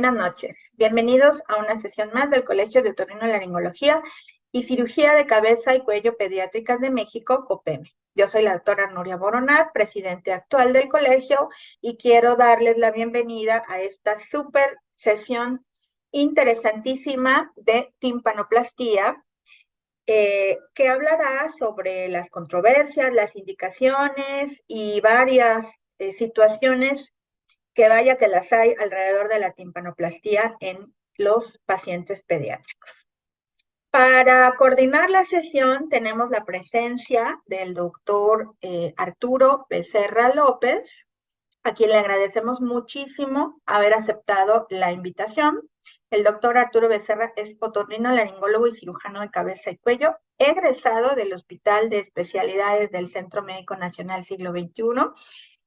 Buenas noches. Bienvenidos a una sesión más del Colegio de Otorrinolaringología y Cirugía de Cabeza y Cuello Pediátricas de México, COPEME. Yo soy la doctora Nuria Boronat, presidente actual del colegio, y quiero darles la bienvenida a esta súper sesión interesantísima de timpanoplastía, que hablará sobre las controversias, las indicaciones y varias situaciones que vaya que las hay alrededor de la timpanoplastía en los pacientes pediátricos. Para coordinar la sesión tenemos la presencia del doctor Arturo Becerra López, a quien le agradecemos muchísimo haber aceptado la invitación. El doctor Arturo Becerra es otorrinolaringólogo y cirujano de cabeza y cuello, egresado del Hospital de Especialidades del Centro Médico Nacional Siglo XXI,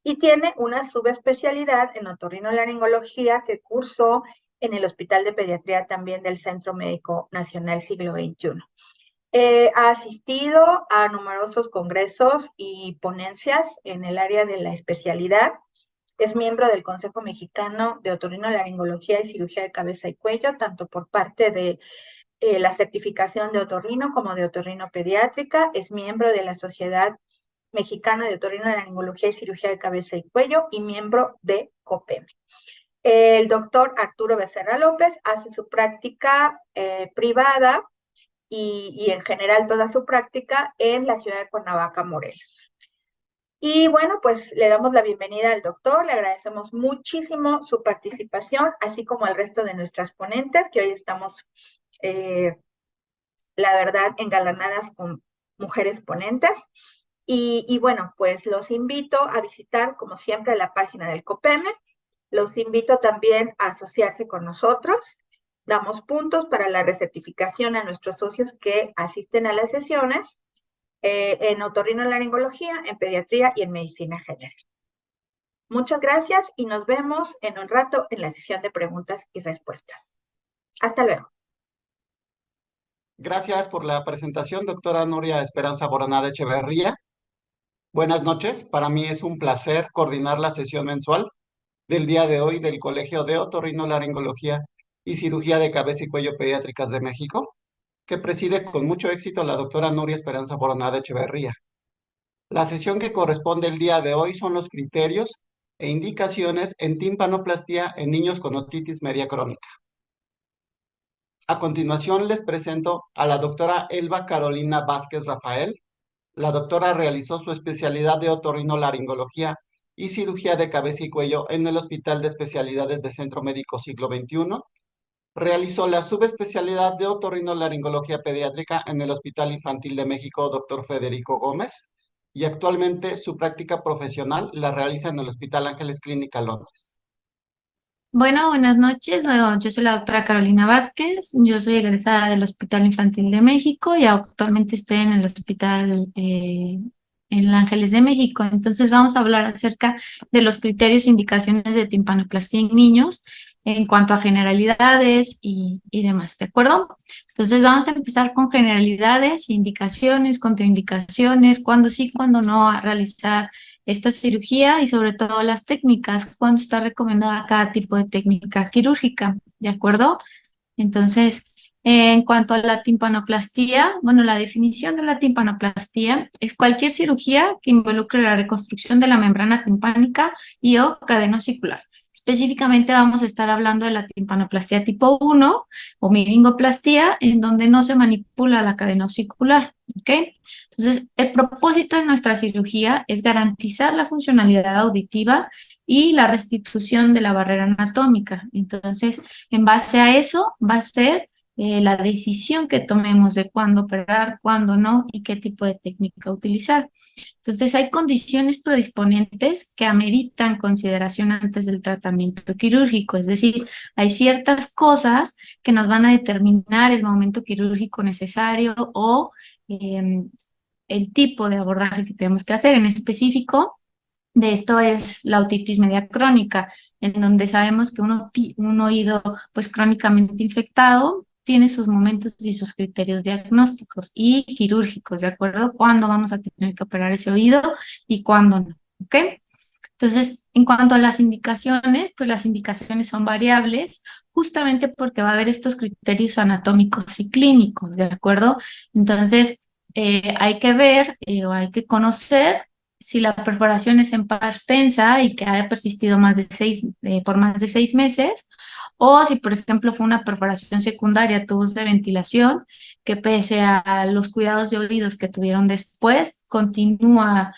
y tiene una subespecialidad en otorrinolaringología que cursó en el Hospital de Pediatría también del Centro Médico Nacional Siglo XXI. Ha asistido a numerosos congresos y ponencias en el área de la especialidad. Es miembro del Consejo Mexicano de Otorrinolaringología y Cirugía de Cabeza y Cuello, tanto por parte de la certificación de otorrino como de otorrino pediátrica. Es miembro de la Sociedad Mexicana de Otorrinolaringología y Cirugía de Cabeza y Cuello y miembro de COPEME. El doctor Arturo Becerra López hace su práctica privada y en general toda su práctica en la ciudad de Cuernavaca, Morelos. Y bueno, pues le damos la bienvenida al doctor, le agradecemos muchísimo su participación, así como al resto de nuestras ponentes, que hoy estamos, la verdad, engalanadas con mujeres ponentes. Y bueno, pues los invito a visitar, como siempre, la página del COPEME. Los invito también a asociarse con nosotros. Damos puntos para la recertificación a nuestros socios que asisten a las sesiones en otorrinolaringología, en pediatría y en medicina general. Muchas gracias y nos vemos en un rato en la sesión de preguntas y respuestas. Hasta luego. Gracias por la presentación, doctora Nuria Esperanza Boronat Echeverría. Buenas noches, para mí es un placer coordinar la sesión mensual del día de hoy del Colegio de Otorrinolaringología y Cirugía de Cabeza y Cuello Pediátricas de México, que preside con mucho éxito la doctora Nuria Esperanza Boronat Echeverría. La sesión que corresponde el día de hoy son los criterios e indicaciones en timpanoplastía en niños con otitis media crónica. A continuación les presento a la doctora Elba Carolina Vázquez Rafael. La doctora realizó su especialidad de otorrinolaringología y cirugía de cabeza y cuello en el Hospital de Especialidades del Centro Médico Siglo XXI. Realizó la subespecialidad de otorrinolaringología pediátrica en el Hospital Infantil de México, Dr. Federico Gómez, y actualmente su práctica profesional la realiza en el Hospital Ángeles Clínica Londres. Bueno, buenas noches. Bueno, yo soy la doctora Carolina Vázquez. Yo soy egresada del Hospital Infantil de México y actualmente estoy en el Hospital en Ángeles de México. Entonces vamos a hablar acerca de los criterios e indicaciones de timpanoplastía en niños en cuanto a generalidades y demás, ¿de acuerdo? Entonces vamos a empezar con generalidades, indicaciones, contraindicaciones, cuándo sí, cuándo no a realizar esta cirugía y sobre todo las técnicas, cuándo está recomendada cada tipo de técnica quirúrgica, ¿de acuerdo? Entonces, en cuanto a la timpanoplastía, bueno, la definición de la timpanoplastía es cualquier cirugía que involucre la reconstrucción de la membrana timpánica y o cadena osicular. Específicamente vamos a estar hablando de la timpanoplastía tipo 1 o meningoplastía, en donde no se manipula la cadena osicular, ¿ok? Entonces, el propósito de nuestra cirugía es garantizar la funcionalidad auditiva y la restitución de la barrera anatómica. Entonces, en base a eso va a ser la decisión que tomemos de cuándo operar, cuándo no y qué tipo de técnica utilizar. Entonces, hay condiciones predisponentes que ameritan consideración antes del tratamiento quirúrgico, es decir, hay ciertas cosas que nos van a determinar el momento quirúrgico necesario o el tipo de abordaje que tenemos que hacer. En específico, de esto es la otitis media crónica, en donde sabemos que un oído pues crónicamente infectado tiene sus momentos y sus criterios diagnósticos y quirúrgicos, ¿de acuerdo? Cuándo vamos a tener que operar ese oído y cuándo no, ¿ok? Entonces, en cuanto a las indicaciones, pues las indicaciones son variables, justamente porque va a haber estos criterios anatómicos y clínicos, ¿de acuerdo? Entonces, hay que ver o hay que conocer si la perforación es en pars tensa y que haya persistido por más de 6 meses, o si, por ejemplo, fue una perforación secundaria, tubos de ventilación, que pese a los cuidados de oídos que tuvieron después, continúa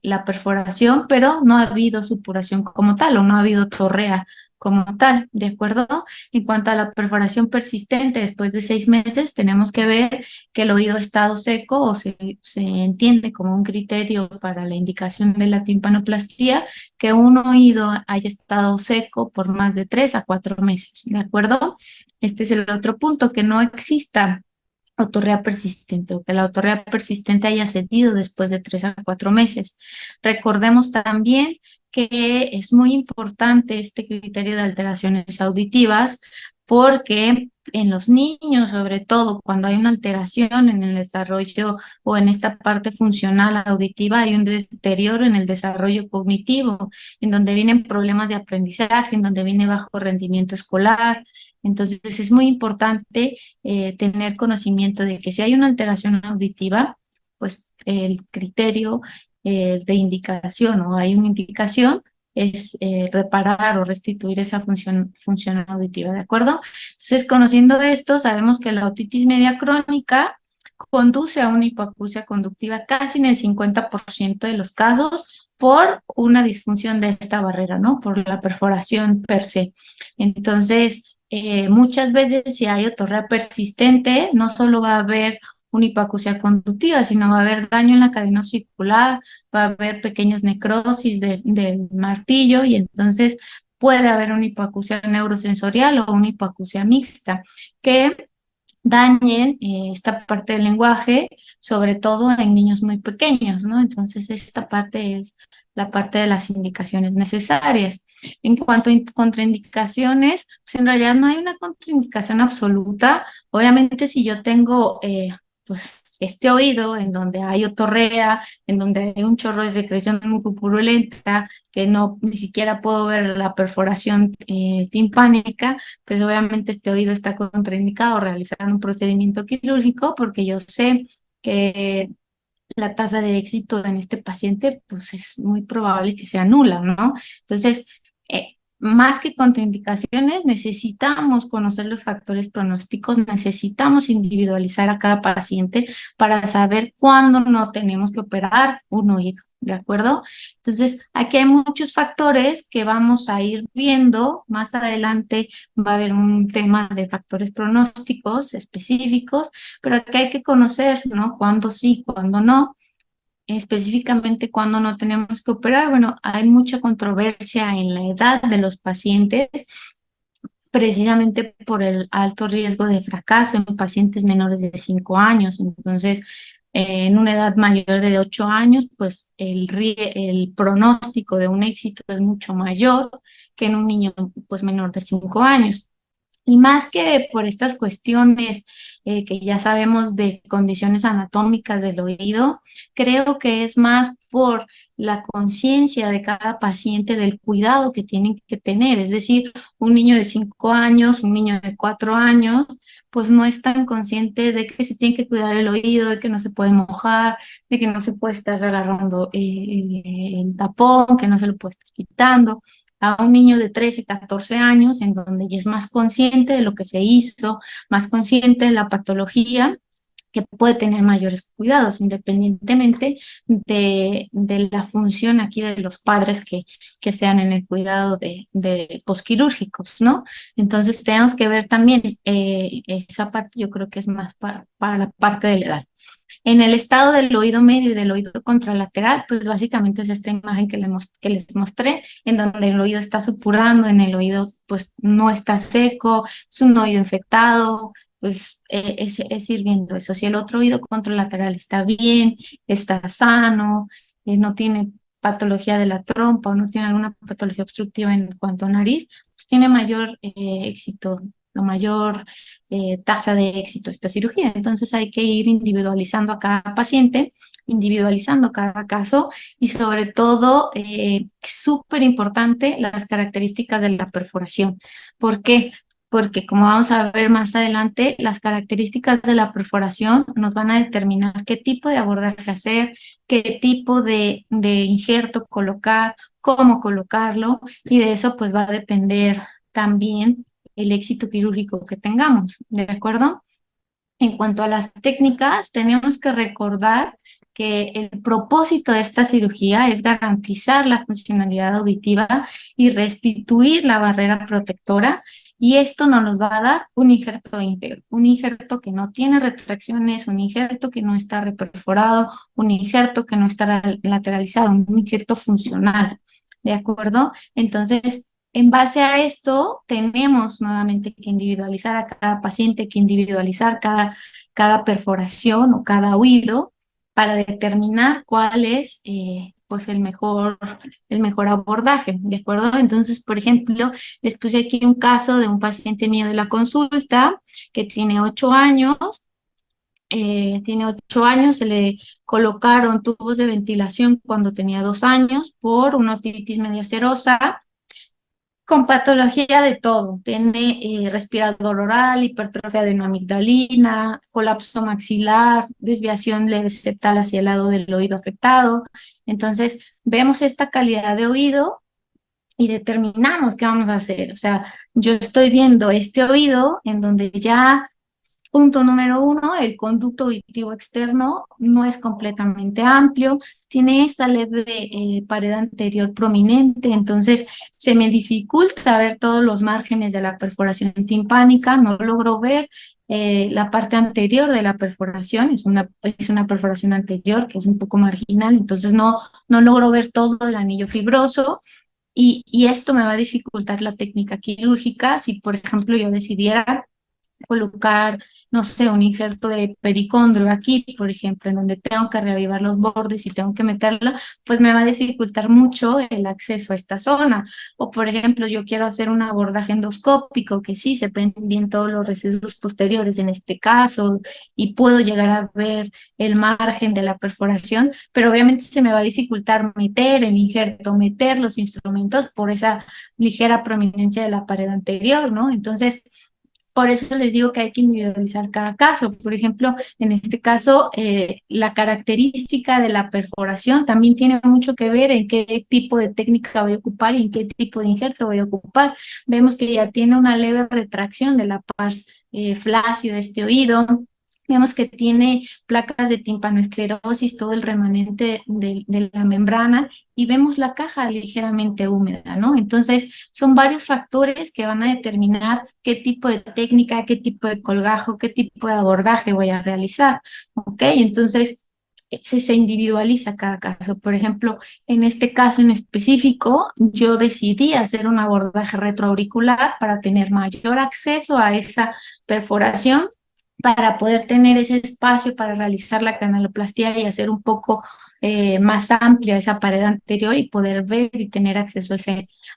la perforación, pero no ha habido supuración como tal o no ha habido torrea como tal, ¿de acuerdo? En cuanto a la perforación persistente después de 6 meses, tenemos que ver que el oído ha estado seco o se entiende como un criterio para la indicación de la timpanoplastía que un oído haya estado seco por más de 3 a 4 meses, ¿de acuerdo? Este es el otro punto, que no exista otorrea persistente o que la otorrea persistente haya cedido después de 3 a 4 meses. Recordemos también que es muy importante este criterio de alteraciones auditivas porque en los niños, sobre todo cuando hay una alteración en el desarrollo o en esta parte funcional auditiva, hay un deterioro en el desarrollo cognitivo, en donde vienen problemas de aprendizaje, en donde viene bajo rendimiento escolar. Entonces es muy importante tener conocimiento de que si hay una alteración auditiva, pues el criterio de indicación o hay una indicación es reparar o restituir esa función auditiva, ¿de acuerdo? Entonces, conociendo esto, sabemos que la otitis media crónica conduce a una hipoacusia conductiva casi en el 50% de los casos por una disfunción de esta barrera, ¿no? Por la perforación per se. Entonces, muchas veces si hay otorrea persistente, no solo va a haber una hipoacusia conductiva, sino va a haber daño en la cadena circular, va a haber pequeñas necrosis del martillo y entonces puede haber una hipoacusia neurosensorial o una hipoacusia mixta que dañen esta parte del lenguaje, sobre todo en niños muy pequeños, ¿no? Entonces, esta parte es la parte de las indicaciones necesarias. En cuanto a contraindicaciones, pues en realidad no hay una contraindicación absoluta. Obviamente, si yo tengo pues este oído en donde hay otorrea, en donde hay un chorro de secreción mucopurulenta, que no ni siquiera puedo ver la perforación timpánica, pues obviamente este oído está contraindicado realizar un procedimiento quirúrgico porque yo sé que la tasa de éxito en este paciente pues es muy probable que sea nula, ¿no? Entonces, más que contraindicaciones, necesitamos conocer los factores pronósticos, necesitamos individualizar a cada paciente para saber cuándo no tenemos que operar un oído, ¿de acuerdo? Entonces, aquí hay muchos factores que vamos a ir viendo. Más adelante va a haber un tema de factores pronósticos específicos, pero aquí hay que conocer, ¿no? Cuándo sí, cuándo no. Específicamente cuando no tenemos que operar, bueno, hay mucha controversia en la edad de los pacientes, precisamente por el alto riesgo de fracaso en pacientes menores de 5 años. Entonces, en una edad mayor de 8 años, pues el pronóstico de un éxito es mucho mayor que en un niño pues menor de 5 años. Y más que por estas cuestiones que ya sabemos de condiciones anatómicas del oído, creo que es más por la conciencia de cada paciente del cuidado que tienen que tener. Es decir, un niño de 5 años, un niño de 4 años, pues no es tan consciente de que se tiene que cuidar el oído, de que no se puede mojar, de que no se puede estar agarrando el tapón, que no se lo puede estar quitando a un niño de 13, 14 años, en donde ya es más consciente de lo que se hizo, más consciente de la patología, que puede tener mayores cuidados, independientemente de la función aquí de los padres que sean en el cuidado de posquirúrgicos, ¿no? Entonces tenemos que ver también esa parte, yo creo que es más para la parte de la edad. En el estado del oído medio y del oído contralateral, pues básicamente es esta imagen que les mostré, en donde el oído está supurando, en el oído pues no está seco, es un oído infectado, pues es ir viendo eso. Si el otro oído contralateral está bien, está sano, no tiene patología de la trompa o no tiene alguna patología obstructiva en cuanto a nariz, pues tiene mayor éxito, la mayor tasa de éxito esta cirugía. Entonces hay que ir individualizando a cada paciente individualizando cada caso y sobre todo, súper importante, las características de la perforación. ¿Por qué? Porque como vamos a ver más adelante, las características de la perforación nos van a determinar qué tipo de abordaje hacer, qué tipo de injerto colocar, cómo colocarlo, y de eso pues va a depender también el éxito quirúrgico que tengamos, ¿de acuerdo? En cuanto a las técnicas, tenemos que recordar que el propósito de esta cirugía es garantizar la funcionalidad auditiva y restituir la barrera protectora, y esto nos los va a dar un injerto íntegro, un injerto que no tiene retracciones, un injerto que no está reperforado, un injerto que no está lateralizado, un injerto funcional, ¿de acuerdo? Entonces, en base a esto, tenemos nuevamente que individualizar a cada paciente, que individualizar cada perforación o cada oído para determinar cuál es pues el mejor abordaje, ¿de acuerdo? Entonces, por ejemplo, les puse aquí un caso de un paciente mío de la consulta que tiene 8 años. Se le colocaron tubos de ventilación cuando tenía 2 años por una otitis media serosa, con patología de todo. Tiene respirador oral, hipertrofia adenoamigdalina, colapso maxilar, desviación leve septal hacia el lado del oído afectado. Entonces, vemos esta calidad de oído y determinamos qué vamos a hacer. O sea, yo estoy viendo este oído en donde ya, punto número uno, el conducto auditivo externo no es completamente amplio, tiene esta leve pared anterior prominente, entonces se me dificulta ver todos los márgenes de la perforación timpánica, no logro ver la parte anterior de la perforación, es una perforación anterior que es un poco marginal, entonces no logro ver todo el anillo fibroso. Y esto me va a dificultar la técnica quirúrgica si, por ejemplo, yo decidiera colocar, no sé, un injerto de pericondrio aquí, por ejemplo, en donde tengo que reavivar los bordes y tengo que meterlo, pues me va a dificultar mucho el acceso a esta zona. O, por ejemplo, yo quiero hacer un abordaje endoscópico, que sí, se ven bien todos los recesos posteriores en este caso, y puedo llegar a ver el margen de la perforación, pero obviamente se me va a dificultar meter el injerto, meter los instrumentos por esa ligera prominencia de la pared anterior, ¿no? Entonces, por eso les digo que hay que individualizar cada caso. Por ejemplo, en este caso, la característica de la perforación también tiene mucho que ver en qué tipo de técnica voy a ocupar y en qué tipo de injerto voy a ocupar. Vemos que ya tiene una leve retracción de la pars flácida de este oído. Vemos que tiene placas de timpanoesclerosis, todo el remanente de la membrana, y vemos la caja ligeramente húmeda, ¿no? Entonces, son varios factores que van a determinar qué tipo de técnica, qué tipo de colgajo, qué tipo de abordaje voy a realizar, ¿ok? Entonces, se individualiza cada caso. Por ejemplo, en este caso en específico, yo decidí hacer un abordaje retroauricular para tener mayor acceso a esa perforación, para poder tener ese espacio para realizar la canaloplastia y hacer un poco más amplia esa pared anterior y poder ver y tener acceso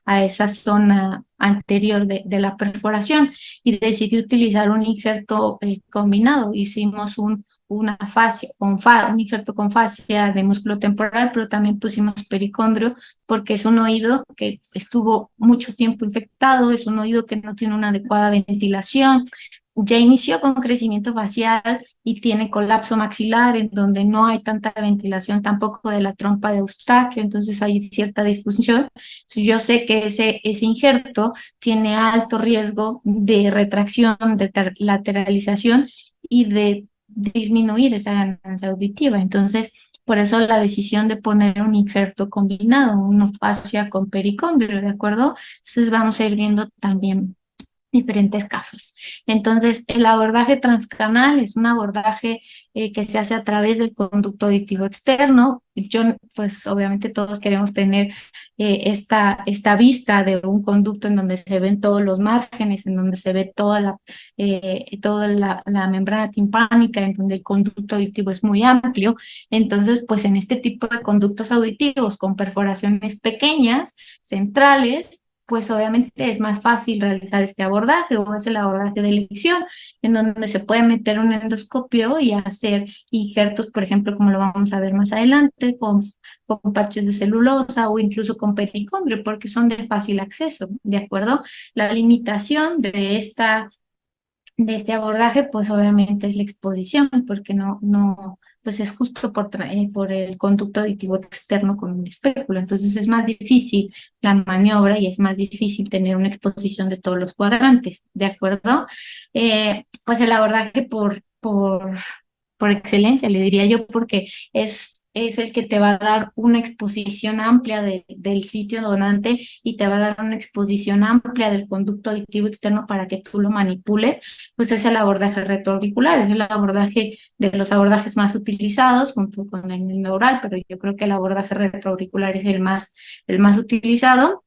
a esa zona anterior de la perforación. Y decidí utilizar un injerto combinado. Hicimos una fascia, un injerto con fascia de músculo temporal, pero también pusimos pericondrio porque es un oído que estuvo mucho tiempo infectado, es un oído que no tiene una adecuada ventilación, ya inició con crecimiento facial y tiene colapso maxilar, en donde no hay tanta ventilación tampoco de la trompa de Eustaquio, entonces hay cierta disfunción. Yo sé que ese injerto tiene alto riesgo de retracción, de lateralización y de disminuir esa ganancia auditiva. Entonces, por eso la decisión de poner un injerto combinado, una fascia con pericondrio, ¿de acuerdo? Entonces vamos a ir viendo también diferentes casos. Entonces, el abordaje transcanal es un abordaje que se hace a través del conducto auditivo externo. Pues obviamente todos queremos tener esta vista de un conducto en donde se ven todos los márgenes, en donde se ve toda la membrana timpánica, en donde el conducto auditivo es muy amplio. Entonces, pues en este tipo de conductos auditivos con perforaciones pequeñas, centrales, pues obviamente es más fácil realizar este abordaje o es el abordaje de elección, en donde se puede meter un endoscopio y hacer injertos, por ejemplo, como lo vamos a ver más adelante, con parches de celulosa o incluso con pericondrio, porque son de fácil acceso, ¿de acuerdo? La limitación de este abordaje, pues obviamente es la exposición, porque pues es justo por el conducto auditivo externo con un espéculo. Entonces es más difícil la maniobra y es más difícil tener una exposición de todos los cuadrantes, ¿de acuerdo? Pues el abordaje por excelencia, le diría yo, porque es el que te va a dar una exposición amplia del sitio donante y te va a dar una exposición amplia del conducto auditivo externo para que tú lo manipules, pues es el abordaje retroauricular, es el abordaje de los abordajes más utilizados junto con el neural, pero yo creo que el abordaje retroauricular es el más utilizado,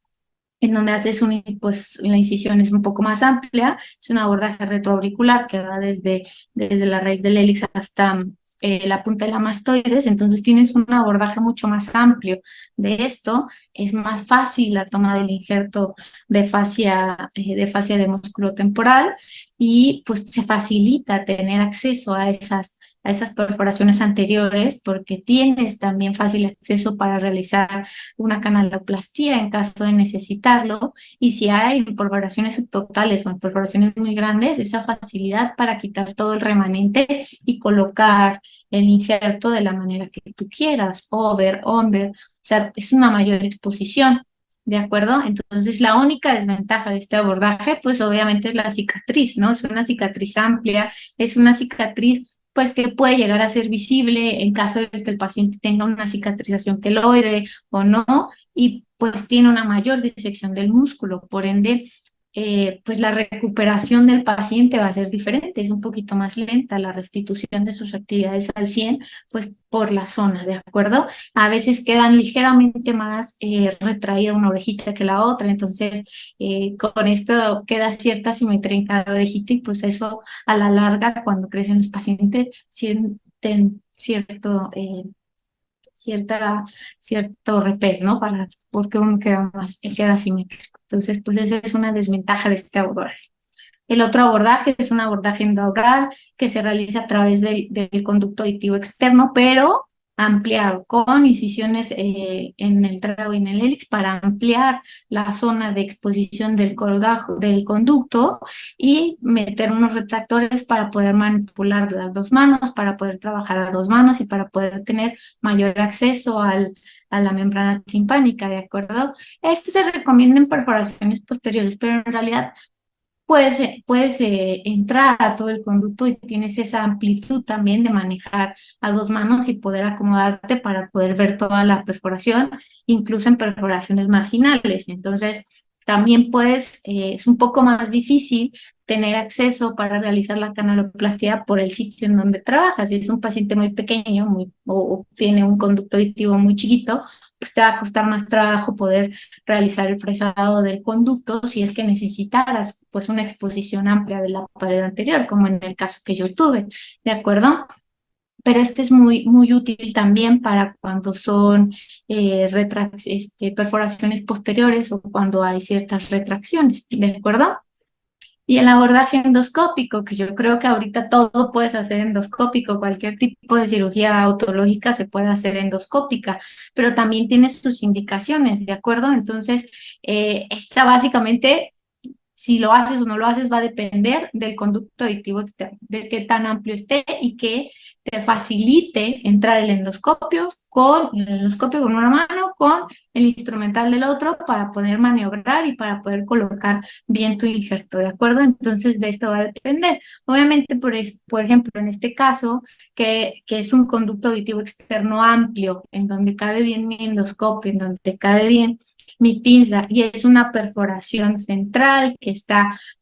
en donde haces pues la incisión es un poco más amplia, es un abordaje retroauricular que va desde la raíz del hélix hasta la punta de la mastoides, entonces tienes un abordaje mucho más amplio de esto, es más fácil la toma del injerto de fascia de músculo temporal y pues se facilita tener acceso a esas perforaciones anteriores porque tienes también fácil acceso para realizar una canaloplastía en caso de necesitarlo, y si hay perforaciones subtotales o perforaciones muy grandes, esa facilidad para quitar todo el remanente y colocar el injerto de la manera que tú quieras, over, under, o sea, es una mayor exposición. ¿De acuerdo? Entonces, la única desventaja de este abordaje, pues obviamente es la cicatriz, ¿no? Es una cicatriz amplia, es una cicatriz pues que puede llegar a ser visible en caso de que el paciente tenga una cicatrización queloide o no, y pues tiene una mayor disección del músculo, por ende, pues la recuperación del paciente va a ser diferente, es un poquito más lenta la restitución de sus actividades al 100, pues por la zona, ¿de acuerdo? A veces quedan ligeramente más retraída una orejita que la otra, entonces con esto queda cierta simetría en cada orejita y pues eso a la larga cuando crecen los pacientes sienten cierto repel, ¿no? Porque uno queda simétrico. Entonces, pues esa es una desventaja de este abordaje. El otro abordaje es un abordaje endaural que se realiza a través del conducto auditivo externo, pero ampliado con incisiones en el trago y en el hélix para ampliar la zona de exposición del colgajo del conducto y meter unos retractores para poder manipular las dos manos, para poder trabajar a dos manos y para poder tener mayor acceso a la membrana timpánica, ¿de acuerdo? Esto se recomienda en perforaciones posteriores, pero en realidad puedes entrar a todo el conducto y tienes esa amplitud también de manejar a dos manos y poder acomodarte para poder ver toda la perforación, incluso en perforaciones marginales. Entonces, también es un poco más difícil tener acceso para realizar la canaloplastia por el sitio en donde trabajas. Si es un paciente muy pequeño o tiene un conducto auditivo muy chiquito, pues te va a costar más trabajo poder realizar el fresado del conducto si es que necesitaras pues una exposición amplia de la pared anterior, como en el caso que yo tuve, ¿de acuerdo? Pero este es muy útil también para cuando son perforaciones posteriores o cuando hay ciertas retracciones, ¿de acuerdo? Y el abordaje endoscópico, que yo creo que ahorita todo puedes hacer endoscópico, cualquier tipo de cirugía otológica se puede hacer endoscópica, pero también tiene sus indicaciones, ¿de acuerdo? Entonces, esta básicamente, si lo haces o no lo haces, va a depender del conducto auditivo externo, de qué tan amplio esté y que te facilite entrar el endoscopio con una mano, con el instrumental del otro para poder maniobrar y para poder colocar bien tu injerto, ¿de acuerdo? Entonces de esto va a depender. Obviamente, por ejemplo, en este caso, que es un conducto auditivo externo amplio, en donde cabe bien mi endoscopio, en donde cabe bien mi pinza y es una perforación central que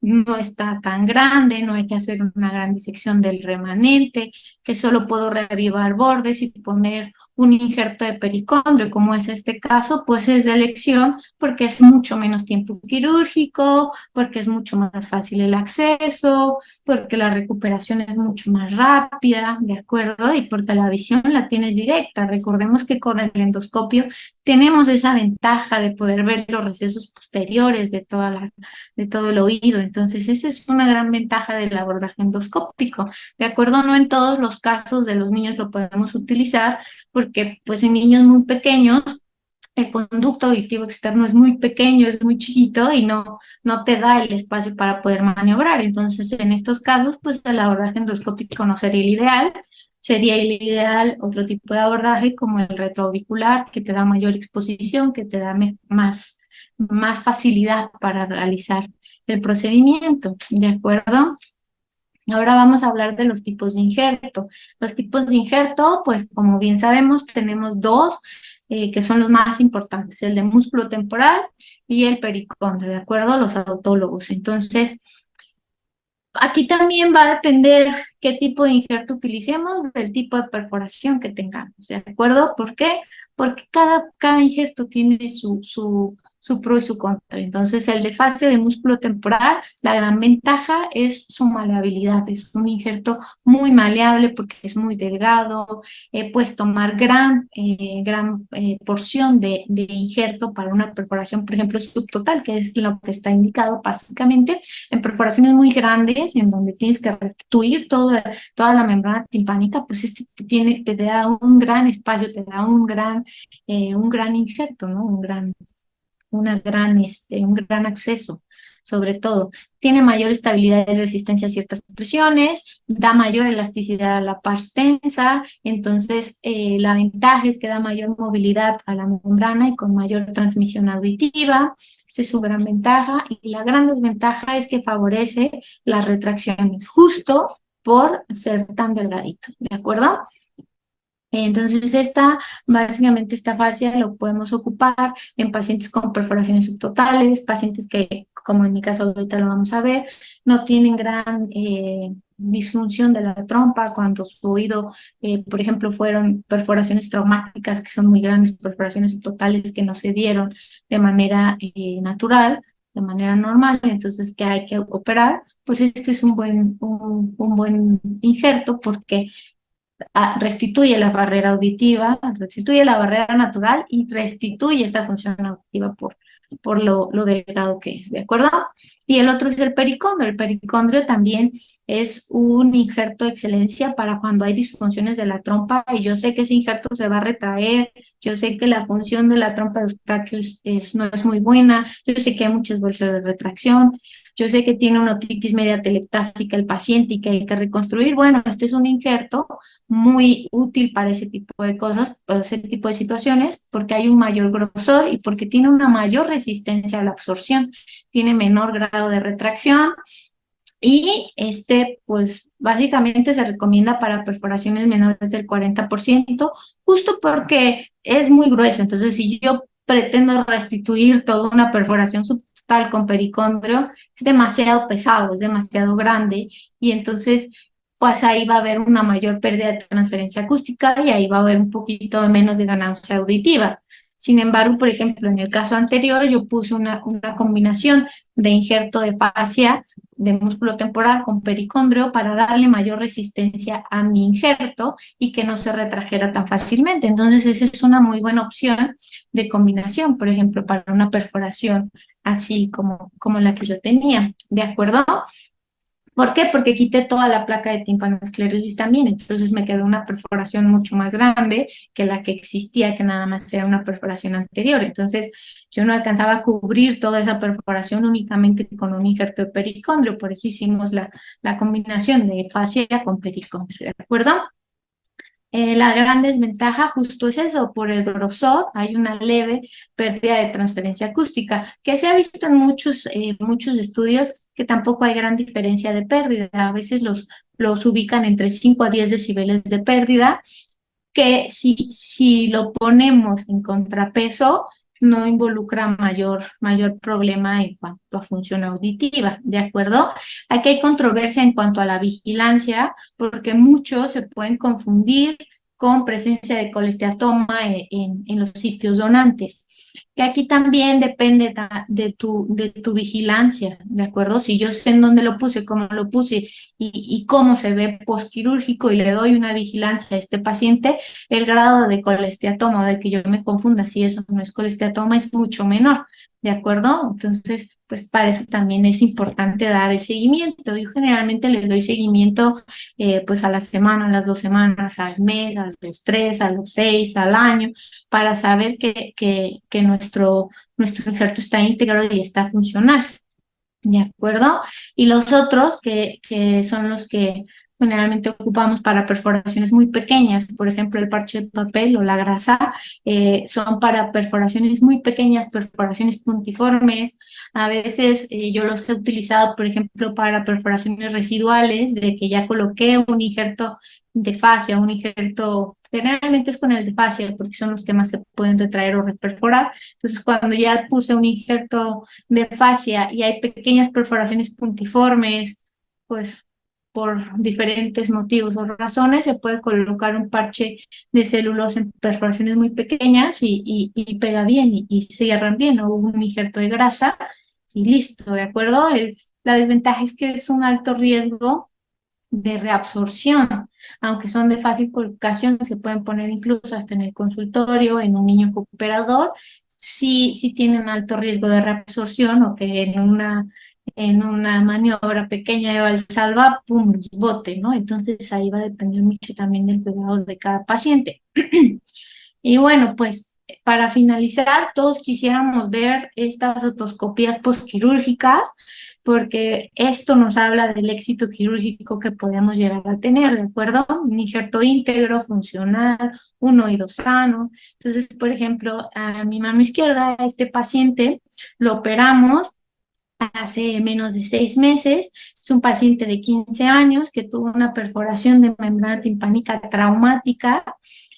no está tan grande, no hay que hacer una gran disección del remanente, que solo puedo reavivar bordes y poner un injerto de pericondrio, como es este caso, pues es de elección porque es mucho menos tiempo quirúrgico, porque es mucho más fácil el acceso, porque la recuperación es mucho más rápida, ¿de acuerdo? Y porque la visión la tienes directa. Recordemos que con el endoscopio tenemos esa ventaja de poder ver los recesos posteriores de todo el oído. Entonces, esa es una gran ventaja del abordaje endoscópico. ¿De acuerdo? No en todos los casos de los niños lo podemos utilizar porque pues en niños muy pequeños el conducto auditivo externo es muy pequeño, es muy chiquito y no te da el espacio para poder maniobrar. Entonces, en estos casos, pues el abordaje endoscópico no sería el ideal. Sería el ideal otro tipo de abordaje como el retroauricular, que te da mayor exposición, que te da más facilidad para realizar el procedimiento, ¿de acuerdo? Ahora vamos a hablar de los tipos de injerto. Los tipos de injerto, pues como bien sabemos, tenemos dos que son los más importantes, el de músculo temporal y el pericondrio, ¿de acuerdo? Los autólogos. Entonces, aquí también va a depender qué tipo de injerto utilicemos, del tipo de perforación que tengamos, ¿de acuerdo? ¿Por qué? Porque cada injerto tiene su pro y su contra. Entonces, el de fascia de músculo temporal, la gran ventaja es su maleabilidad. Es un injerto muy maleable porque es muy delgado. Puedes tomar gran porción de injerto para una perforación, por ejemplo, subtotal, que es lo que está indicado básicamente en perforaciones muy grandes, en donde tienes que restituir toda la membrana timpánica, pues este te da un gran espacio, te da un gran injerto, ¿no? Un gran acceso, sobre todo. Tiene mayor estabilidad y resistencia a ciertas presiones, da mayor elasticidad a la parte tensa, entonces la ventaja es que da mayor movilidad a la membrana y con mayor transmisión auditiva, esa es su gran ventaja, y la gran desventaja es que favorece las retracciones, justo por ser tan delgadito, ¿de acuerdo? Entonces, básicamente esta fascia lo podemos ocupar en pacientes con perforaciones subtotales, pacientes que, como en mi caso ahorita lo vamos a ver, no tienen gran disfunción de la trompa cuando su oído, por ejemplo, fueron perforaciones traumáticas, que son muy grandes, perforaciones subtotales que no se dieron de manera natural, de manera normal, entonces que hay que operar, pues este es un buen injerto porque restituye la barrera auditiva, restituye la barrera natural y restituye esta función auditiva por lo delgado que es, ¿de acuerdo? Y el otro es el pericondrio. El pericondrio también es un injerto de excelencia para cuando hay disfunciones de la trompa, y yo sé que ese injerto se va a retraer, yo sé que la función de la trompa de Eustaquio no es muy buena, yo sé que hay muchas bolsas de retracción, yo sé que tiene una otitis media telectásica el paciente y que hay que reconstruir. Bueno, este es un injerto muy útil para ese tipo de cosas, ese tipo de situaciones, porque hay un mayor grosor y porque tiene una mayor resistencia a la absorción, tiene menor grado de retracción y pues básicamente se recomienda para perforaciones menores del 40%, justo porque es muy grueso. Entonces, si yo pretendo restituir toda una perforación subtotal con pericondrio, es demasiado pesado, es demasiado grande, y entonces pues ahí va a haber una mayor pérdida de transferencia acústica y ahí va a haber un poquito menos de ganancia auditiva. Sin embargo, por ejemplo, en el caso anterior yo puse una combinación de injerto de fascia de músculo temporal con pericondrio para darle mayor resistencia a mi injerto y que no se retrajera tan fácilmente. Entonces, esa es una muy buena opción de combinación, por ejemplo, para una perforación así como la que yo tenía, ¿de acuerdo? ¿Por qué? Porque quité toda la placa de timpanoesclerosis también, entonces me quedó una perforación mucho más grande que la que existía, que nada más era una perforación anterior. Entonces yo no alcanzaba a cubrir toda esa perforación únicamente con un injerto de pericondrio, por eso hicimos la combinación de fascia con pericondrio, ¿de acuerdo? La gran desventaja justo es eso, por el grosor hay una leve pérdida de transferencia acústica, que se ha visto en muchos estudios que tampoco hay gran diferencia de pérdida. A veces los ubican entre 5 a 10 decibeles de pérdida, que si lo ponemos en contrapeso, no involucra mayor problema en cuanto a función auditiva, ¿de acuerdo? Aquí hay controversia en cuanto a la vigilancia, porque muchos se pueden confundir con presencia de colesteatoma en los sitios donantes. Que aquí también depende de tu vigilancia, ¿de acuerdo? Si yo sé en dónde lo puse, cómo lo puse y cómo se ve posquirúrgico y le doy una vigilancia a este paciente, el grado de colesteatoma o de que yo me confunda si eso no es colesteatoma es mucho menor, ¿de acuerdo? Entonces, pues para eso también es importante dar el seguimiento. Yo generalmente les doy seguimiento pues a la semana, a las 2 semanas, al mes, a los 3, a los 6, al año, para saber que nuestro injerto está íntegro y está funcional. ¿De acuerdo? Y los otros, que son los que generalmente ocupamos para perforaciones muy pequeñas, por ejemplo, el parche de papel o la grasa, son para perforaciones muy pequeñas, perforaciones puntiformes. A veces yo los he utilizado, por ejemplo, para perforaciones residuales, de que ya coloqué un injerto de fascia, un injerto, generalmente es con el de fascia, porque son los que más se pueden retraer o reperforar. Entonces, cuando ya puse un injerto de fascia y hay pequeñas perforaciones puntiformes, pues por diferentes motivos o razones se puede colocar un parche de celulosa en perforaciones muy pequeñas y pega bien y cierran bien, o un injerto de grasa y listo, ¿de acuerdo? La desventaja es que es un alto riesgo de reabsorción, aunque son de fácil colocación, se pueden poner incluso hasta en el consultorio, en un niño cooperador, sí tienen alto riesgo de reabsorción o que en una maniobra pequeña de Valsalva, pum, los bote, ¿no? Entonces ahí va a depender mucho también del cuidado de cada paciente. Y bueno, pues para finalizar, todos quisiéramos ver estas otoscopías postquirúrgicas, porque esto nos habla del éxito quirúrgico que podemos llegar a tener, ¿de acuerdo? Un injerto íntegro, funcional, un oído sano. Entonces, por ejemplo, a mi mano izquierda, a este paciente lo operamos hace menos de 6 meses. Es un paciente de 15 años que tuvo una perforación de membrana timpánica traumática,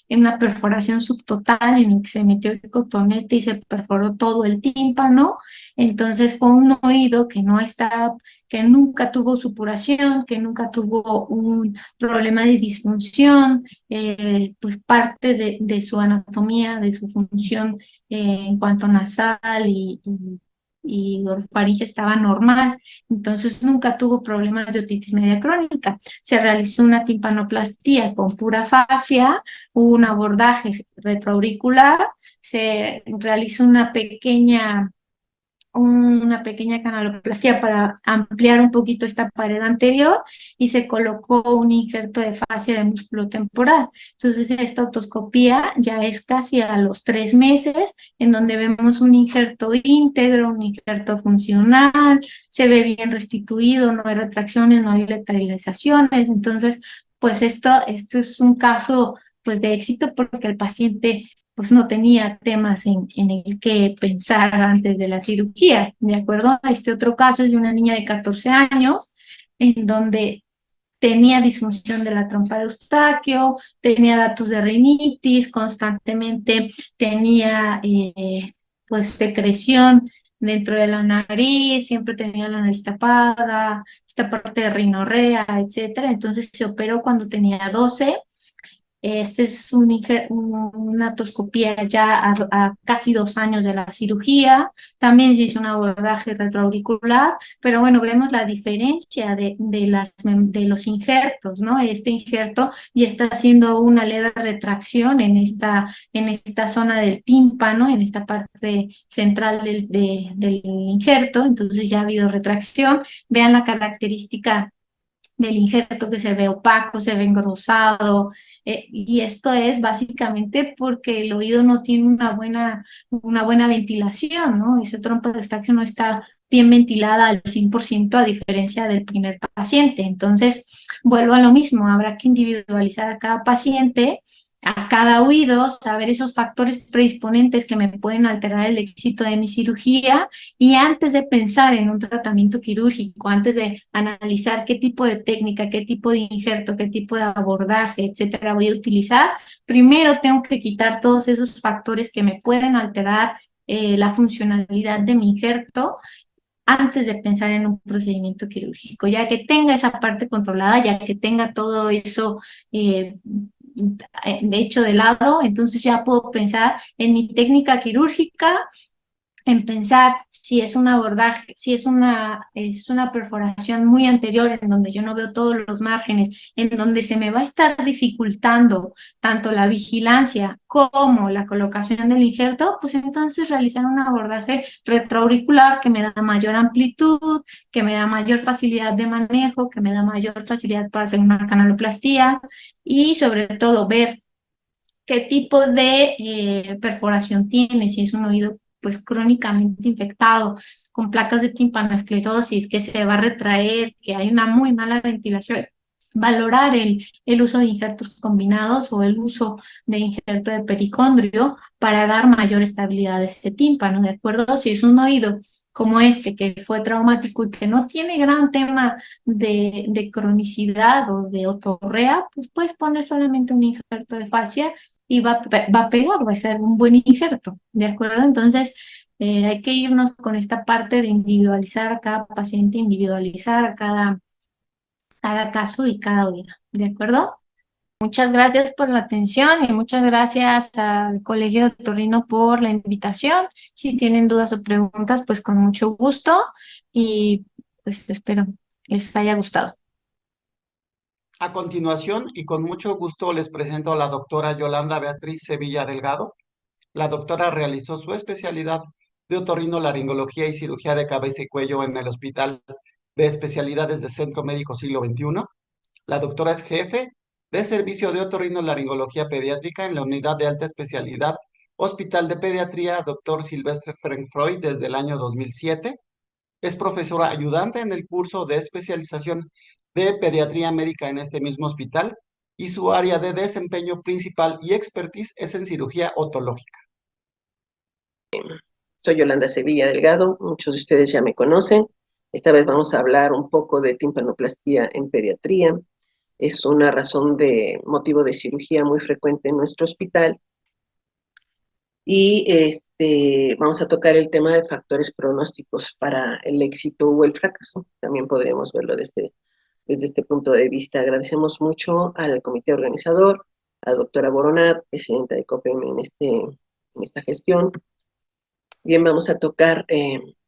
en una perforación subtotal en la que se metió el cotonete y se perforó todo el tímpano. Entonces fue un oído que nunca tuvo supuración, que nunca tuvo un problema de disfunción, pues parte de su anatomía, de su función en cuanto nasal y orofaringe estaba normal, entonces nunca tuvo problemas de otitis media crónica. Se realizó una timpanoplastía con pura fascia, un abordaje retroauricular, se realizó una pequeña canaloplastia para ampliar un poquito esta pared anterior y se colocó un injerto de fascia de músculo temporal. Entonces esta otoscopía ya es casi a los 3 meses, en donde vemos un injerto íntegro, un injerto funcional, se ve bien restituido, no hay retracciones, no hay lateralizaciones. Entonces, pues esto es un caso pues de éxito, porque el paciente pues no tenía temas en el que pensar antes de la cirugía, ¿de acuerdo? Este otro caso es de una niña de 14 años, en donde tenía disfunción de la trompa de Eustaquio, tenía datos de rinitis, constantemente tenía pues secreción dentro de la nariz, siempre tenía la nariz tapada, esta parte de rinorrea, etcétera. Entonces se operó cuando tenía 12. Este es una otoscopía ya a casi 2 años de la cirugía. También se hizo un abordaje retroauricular, pero bueno, vemos la diferencia de los injertos, ¿no? Este injerto ya está haciendo una leve retracción en esta zona del tímpano, en esta parte central del injerto, entonces ya ha habido retracción. Vean la característica del injerto, que se ve opaco, se ve engrosado, y esto es básicamente porque el oído no tiene una buena ventilación, ¿no? Esa trompa de Eustaquio no está bien ventilada al 100%, a diferencia del primer paciente. Entonces, vuelvo a lo mismo, habrá que individualizar a cada paciente, a cada oído, saber esos factores predisponentes que me pueden alterar el éxito de mi cirugía, y antes de pensar en un tratamiento quirúrgico, antes de analizar qué tipo de técnica, qué tipo de injerto, qué tipo de abordaje, etcétera, voy a utilizar, primero tengo que quitar todos esos factores que me pueden alterar la funcionalidad de mi injerto, antes de pensar en un procedimiento quirúrgico. Ya que tenga esa parte controlada, ya que tenga todo eso de hecho de lado, entonces ya puedo pensar en mi técnica quirúrgica, en pensar si es un abordaje, si es una perforación muy anterior en donde yo no veo todos los márgenes, en donde se me va a estar dificultando tanto la vigilancia como la colocación del injerto, pues entonces realizar un abordaje retroauricular que me da mayor amplitud, que me da mayor facilidad de manejo, que me da mayor facilidad para hacer una canaloplastía y sobre todo ver qué tipo de perforación tiene, si es un oído pues crónicamente infectado, con placas de timpanoesclerosis, que se va a retraer, que hay una muy mala ventilación. Valorar el uso de injertos combinados o el uso de injerto de pericondrio para dar mayor estabilidad a este tímpano, ¿de acuerdo? Si es un oído como este, que fue traumático y que no tiene gran tema de cronicidad o de otorrea, pues puedes poner solamente un injerto de fascia y va a pegar, va a ser un buen injerto, ¿de acuerdo? Entonces, hay que irnos con esta parte de individualizar a cada paciente, individualizar a cada caso y cada oído, ¿de acuerdo? Muchas gracias por la atención y muchas gracias al Colegio de Otorrino por la invitación. Si tienen dudas o preguntas, pues con mucho gusto y pues espero les haya gustado. A continuación, y con mucho gusto, les presento a la doctora Yolanda Beatriz Sevilla Delgado. La doctora realizó su especialidad de otorrinolaringología y cirugía de cabeza y cuello en el Hospital de Especialidades de Centro Médico Siglo XXI. La doctora es jefe de servicio de otorrinolaringología pediátrica en la unidad de alta especialidad Hospital de Pediatría Dr. Silvestre Freud desde el año 2007. Es profesora ayudante en el curso de especialización de pediatría médica en este mismo hospital y su área de desempeño principal y expertise es en cirugía otológica. Soy Yolanda Sevilla Delgado, muchos de ustedes ya me conocen. Esta vez vamos a hablar un poco de timpanoplastía en pediatría. Es una razón de motivo de cirugía muy frecuente en nuestro hospital. Y vamos a tocar el tema de factores pronósticos para el éxito o el fracaso. También podríamos verlo desde este punto de vista. Agradecemos mucho al comité organizador, a la doctora Boronat, presidenta de COPEM en esta gestión. Bien, vamos a tocar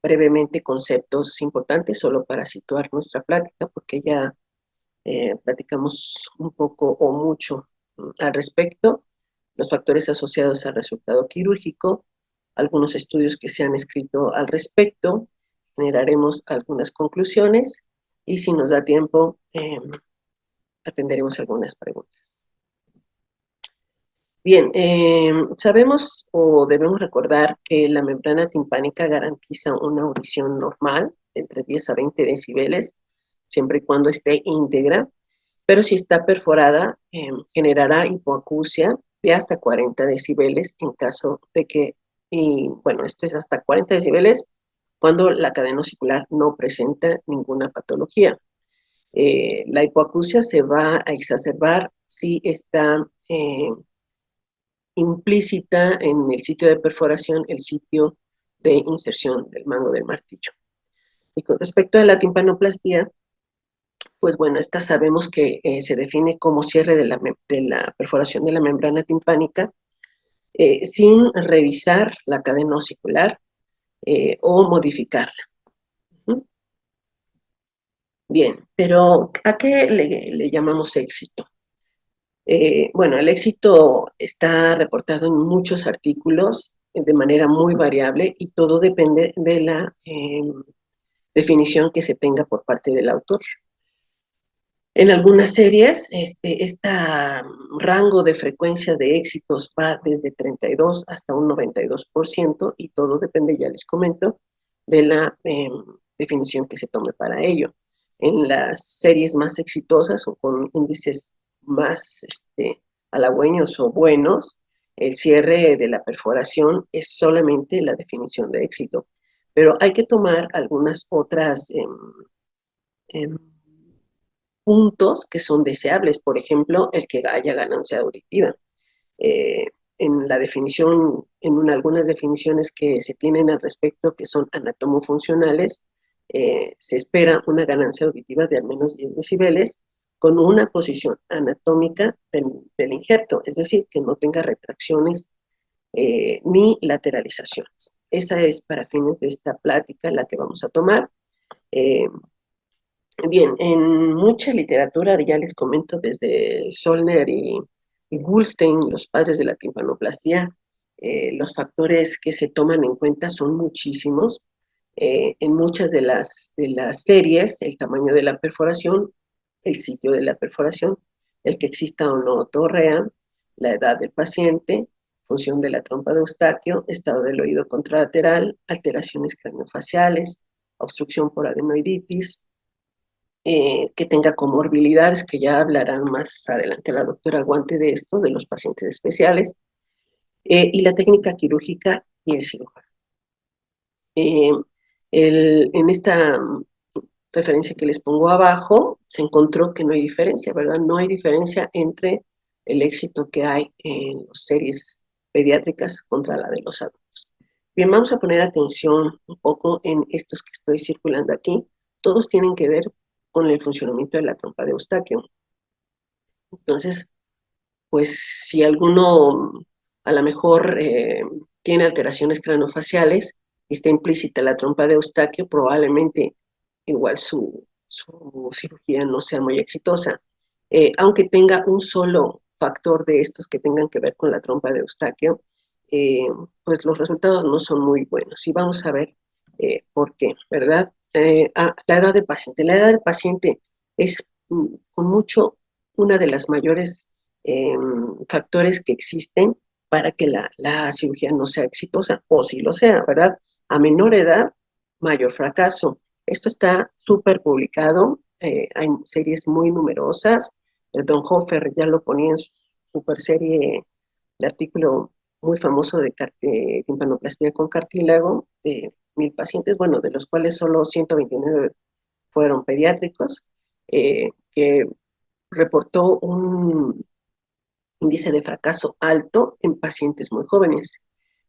brevemente conceptos importantes solo para situar nuestra plática, porque ya platicamos un poco o mucho al respecto, los factores asociados al resultado quirúrgico, algunos estudios que se han escrito al respecto, generaremos algunas conclusiones y si nos da tiempo atenderemos algunas preguntas. Bien, sabemos o debemos recordar que la membrana timpánica garantiza una audición normal entre 10 a 20 decibeles, siempre y cuando esté íntegra, pero si está perforada, generará hipoacusia de hasta 40 decibeles en caso de que, y bueno, esto es hasta 40 decibeles cuando la cadena osicular no presenta ninguna patología. La hipoacusia se va a exacerbar si está implícita en el sitio de perforación, el sitio de inserción del mango del martillo. Y con respecto a la timpanoplastia, pues bueno, esta sabemos que se define como cierre de la perforación de la membrana timpánica sin revisar la cadena osicular o modificarla. Bien, pero ¿a qué le llamamos éxito? Bueno, el éxito está reportado en muchos artículos de manera muy variable y todo depende de la definición que se tenga por parte del autor. En algunas series, este rango de frecuencia de éxitos va desde 32 hasta un 92% y todo depende, ya les comento, de la definición que se tome para ello. En las series más exitosas o con índices más halagüeños o buenos, el cierre de la perforación es solamente la definición de éxito. Pero hay que tomar algunas otras puntos que son deseables, por ejemplo, el que haya ganancia auditiva. En la definición, algunas definiciones que se tienen al respecto, que son anatomofuncionales, se espera una ganancia auditiva de al menos 10 decibeles con una posición anatómica del injerto, es decir, que no tenga retracciones ni lateralizaciones. Esa es para fines de esta plática la que vamos a tomar. Bien, en mucha literatura, ya les comento desde Zollner y Goldstein, los padres de la timpanoplastia, los factores que se toman en cuenta son muchísimos. En muchas de las series, el tamaño de la perforación, el sitio de la perforación, el que exista o no torrea, la edad del paciente, función de la trompa de Eustaquio, estado del oído contralateral, alteraciones craniofaciales, obstrucción por adenoiditis, que tenga comorbilidades, que ya hablarán más adelante la doctora Guante de esto, de los pacientes especiales, y la técnica quirúrgica y el cirujano. En esta referencia que les pongo abajo, se encontró que no hay diferencia, ¿verdad? No hay diferencia entre el éxito que hay en las series pediátricas contra la de los adultos. Bien, vamos a poner atención un poco en estos que estoy circulando aquí. Todos tienen que ver con el funcionamiento de la trompa de Eustaquio. Entonces, pues si alguno a lo mejor tiene alteraciones craniofaciales y está implícita la trompa de Eustaquio, probablemente igual su cirugía no sea muy exitosa. Aunque tenga un solo factor de estos que tengan que ver con la trompa de Eustaquio, pues los resultados no son muy buenos. Y vamos a ver por qué, ¿verdad? La edad del paciente. La edad del paciente es con mucho una de las mayores factores que existen para que la cirugía no sea exitosa, o si lo sea, ¿verdad? A menor edad, mayor fracaso. Esto está súper publicado, hay series muy numerosas. Don Hofer ya lo ponía en su super serie de artículo muy famoso de timpanoplastia con cartílago, de 1000 pacientes, bueno, de los cuales solo 129 fueron pediátricos, que reportó un índice de fracaso alto en pacientes muy jóvenes.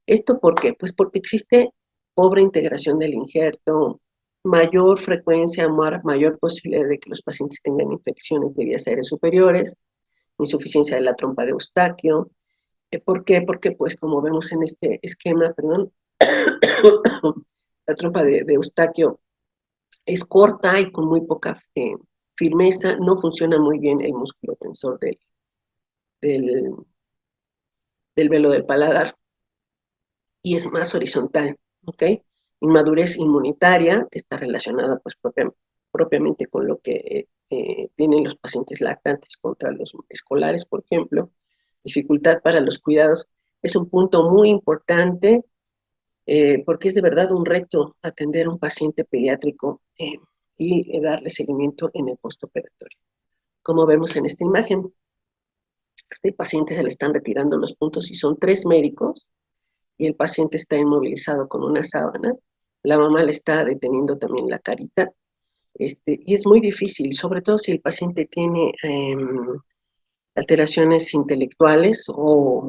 ¿Esto por qué? Pues porque existe pobre integración del injerto, mayor frecuencia, mayor posibilidad de que los pacientes tengan infecciones de vías aéreas superiores, insuficiencia de la trompa de Eustaquio. ¿Por qué? Porque, pues, como vemos en este esquema, perdón, la trompa de Eustaquio es corta y con muy poca firmeza, no funciona muy bien el músculo tensor del velo del paladar y es más horizontal, ¿ok? Inmadurez inmunitaria, que está relacionada pues propiamente con lo que tienen los pacientes lactantes contra los escolares, por ejemplo. Dificultad para los cuidados es un punto muy importante porque es de verdad un reto atender a un paciente pediátrico y darle seguimiento en el postoperatorio. Como vemos en esta imagen, a este paciente se le están retirando los puntos y son 3 médicos y el paciente está inmovilizado con una sábana. La mamá le está deteniendo también la carita. Y es muy difícil, sobre todo si el paciente tiene alteraciones intelectuales o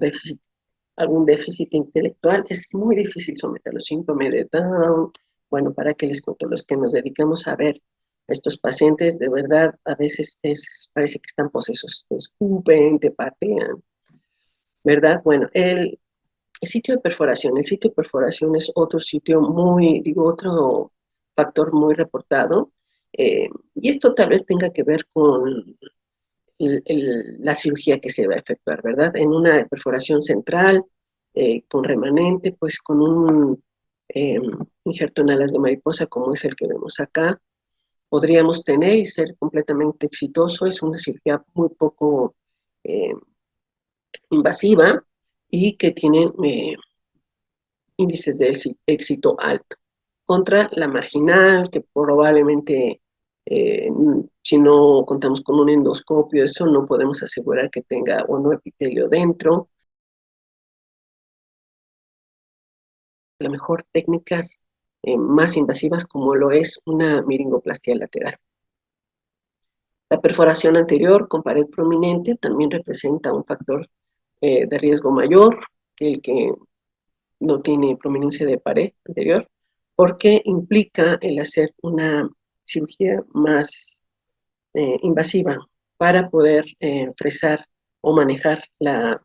algún déficit intelectual, es muy difícil someterlo. Síndrome de Down. Bueno, para que les cuento, los que nos dedicamos a ver a estos pacientes, de verdad, a veces parece que están posesos, te escupen, te patean, ¿verdad? Bueno, el sitio de perforación. El sitio de perforación es otro sitio otro factor muy reportado. Y esto tal vez tenga que ver con la cirugía que se va a efectuar, ¿verdad? En una perforación central, con remanente, pues con un injerto en alas de mariposa, como es el que vemos acá, podríamos tener y ser completamente exitoso. Es una cirugía muy poco invasiva y que tiene índices de éxito alto. Contra la marginal, que probablemente si no contamos con un endoscopio, eso no podemos asegurar que tenga o no epitelio dentro. A lo mejor técnicas más invasivas como lo es una miringoplastia lateral. La perforación anterior con pared prominente también representa un factor de riesgo mayor que el que no tiene prominencia de pared anterior, porque implica el hacer una cirugía más invasiva para poder fresar o manejar la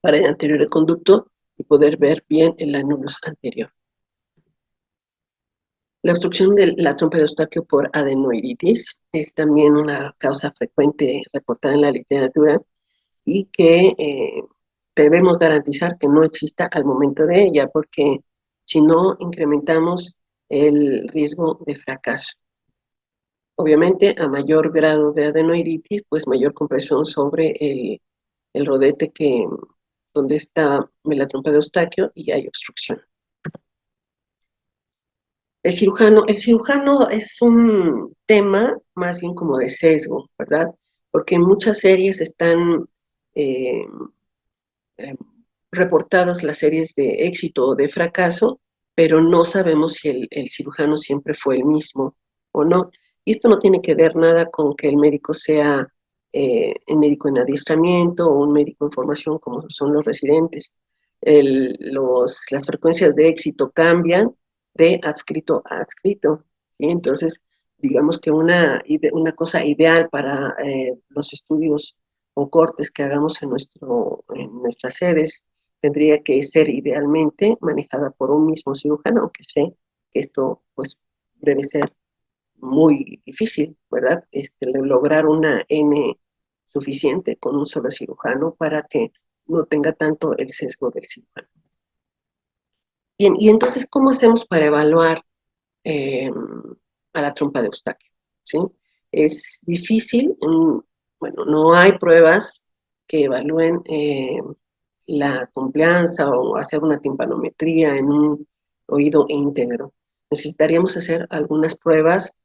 pared anterior del conducto y poder ver bien el anulus anterior. La obstrucción de la trompa de Eustaquio por adenoiditis es también una causa frecuente reportada en la literatura y que debemos garantizar que no exista al momento de ella, porque si no, incrementamos el riesgo de fracaso. Obviamente, a mayor grado de adenoiditis, pues mayor compresión sobre el rodete donde está la trompa de Eustaquio y hay obstrucción. El cirujano es un tema más bien como de sesgo, ¿verdad? Porque en muchas series están eh, reportadas las series de éxito o de fracaso, pero no sabemos si el cirujano siempre fue el mismo o no. Y esto no tiene que ver nada con que el médico sea un médico en adiestramiento o un médico en formación como son los residentes. Las frecuencias de éxito cambian de adscrito a adscrito, ¿sí? Entonces, digamos que una cosa ideal para los estudios o cortes que hagamos en nuestras sedes tendría que ser idealmente manejada por un mismo cirujano, aunque sé que esto pues debe ser muy difícil, ¿verdad? Lograr una N suficiente con un solo cirujano para que no tenga tanto el sesgo del cirujano. Bien, y entonces, ¿cómo hacemos para evaluar a la trompa de Eustaquio? ¿Sí? Es difícil, bueno, no hay pruebas que evalúen la confianza o hacer una timpanometría en un oído íntegro. Necesitaríamos hacer algunas pruebas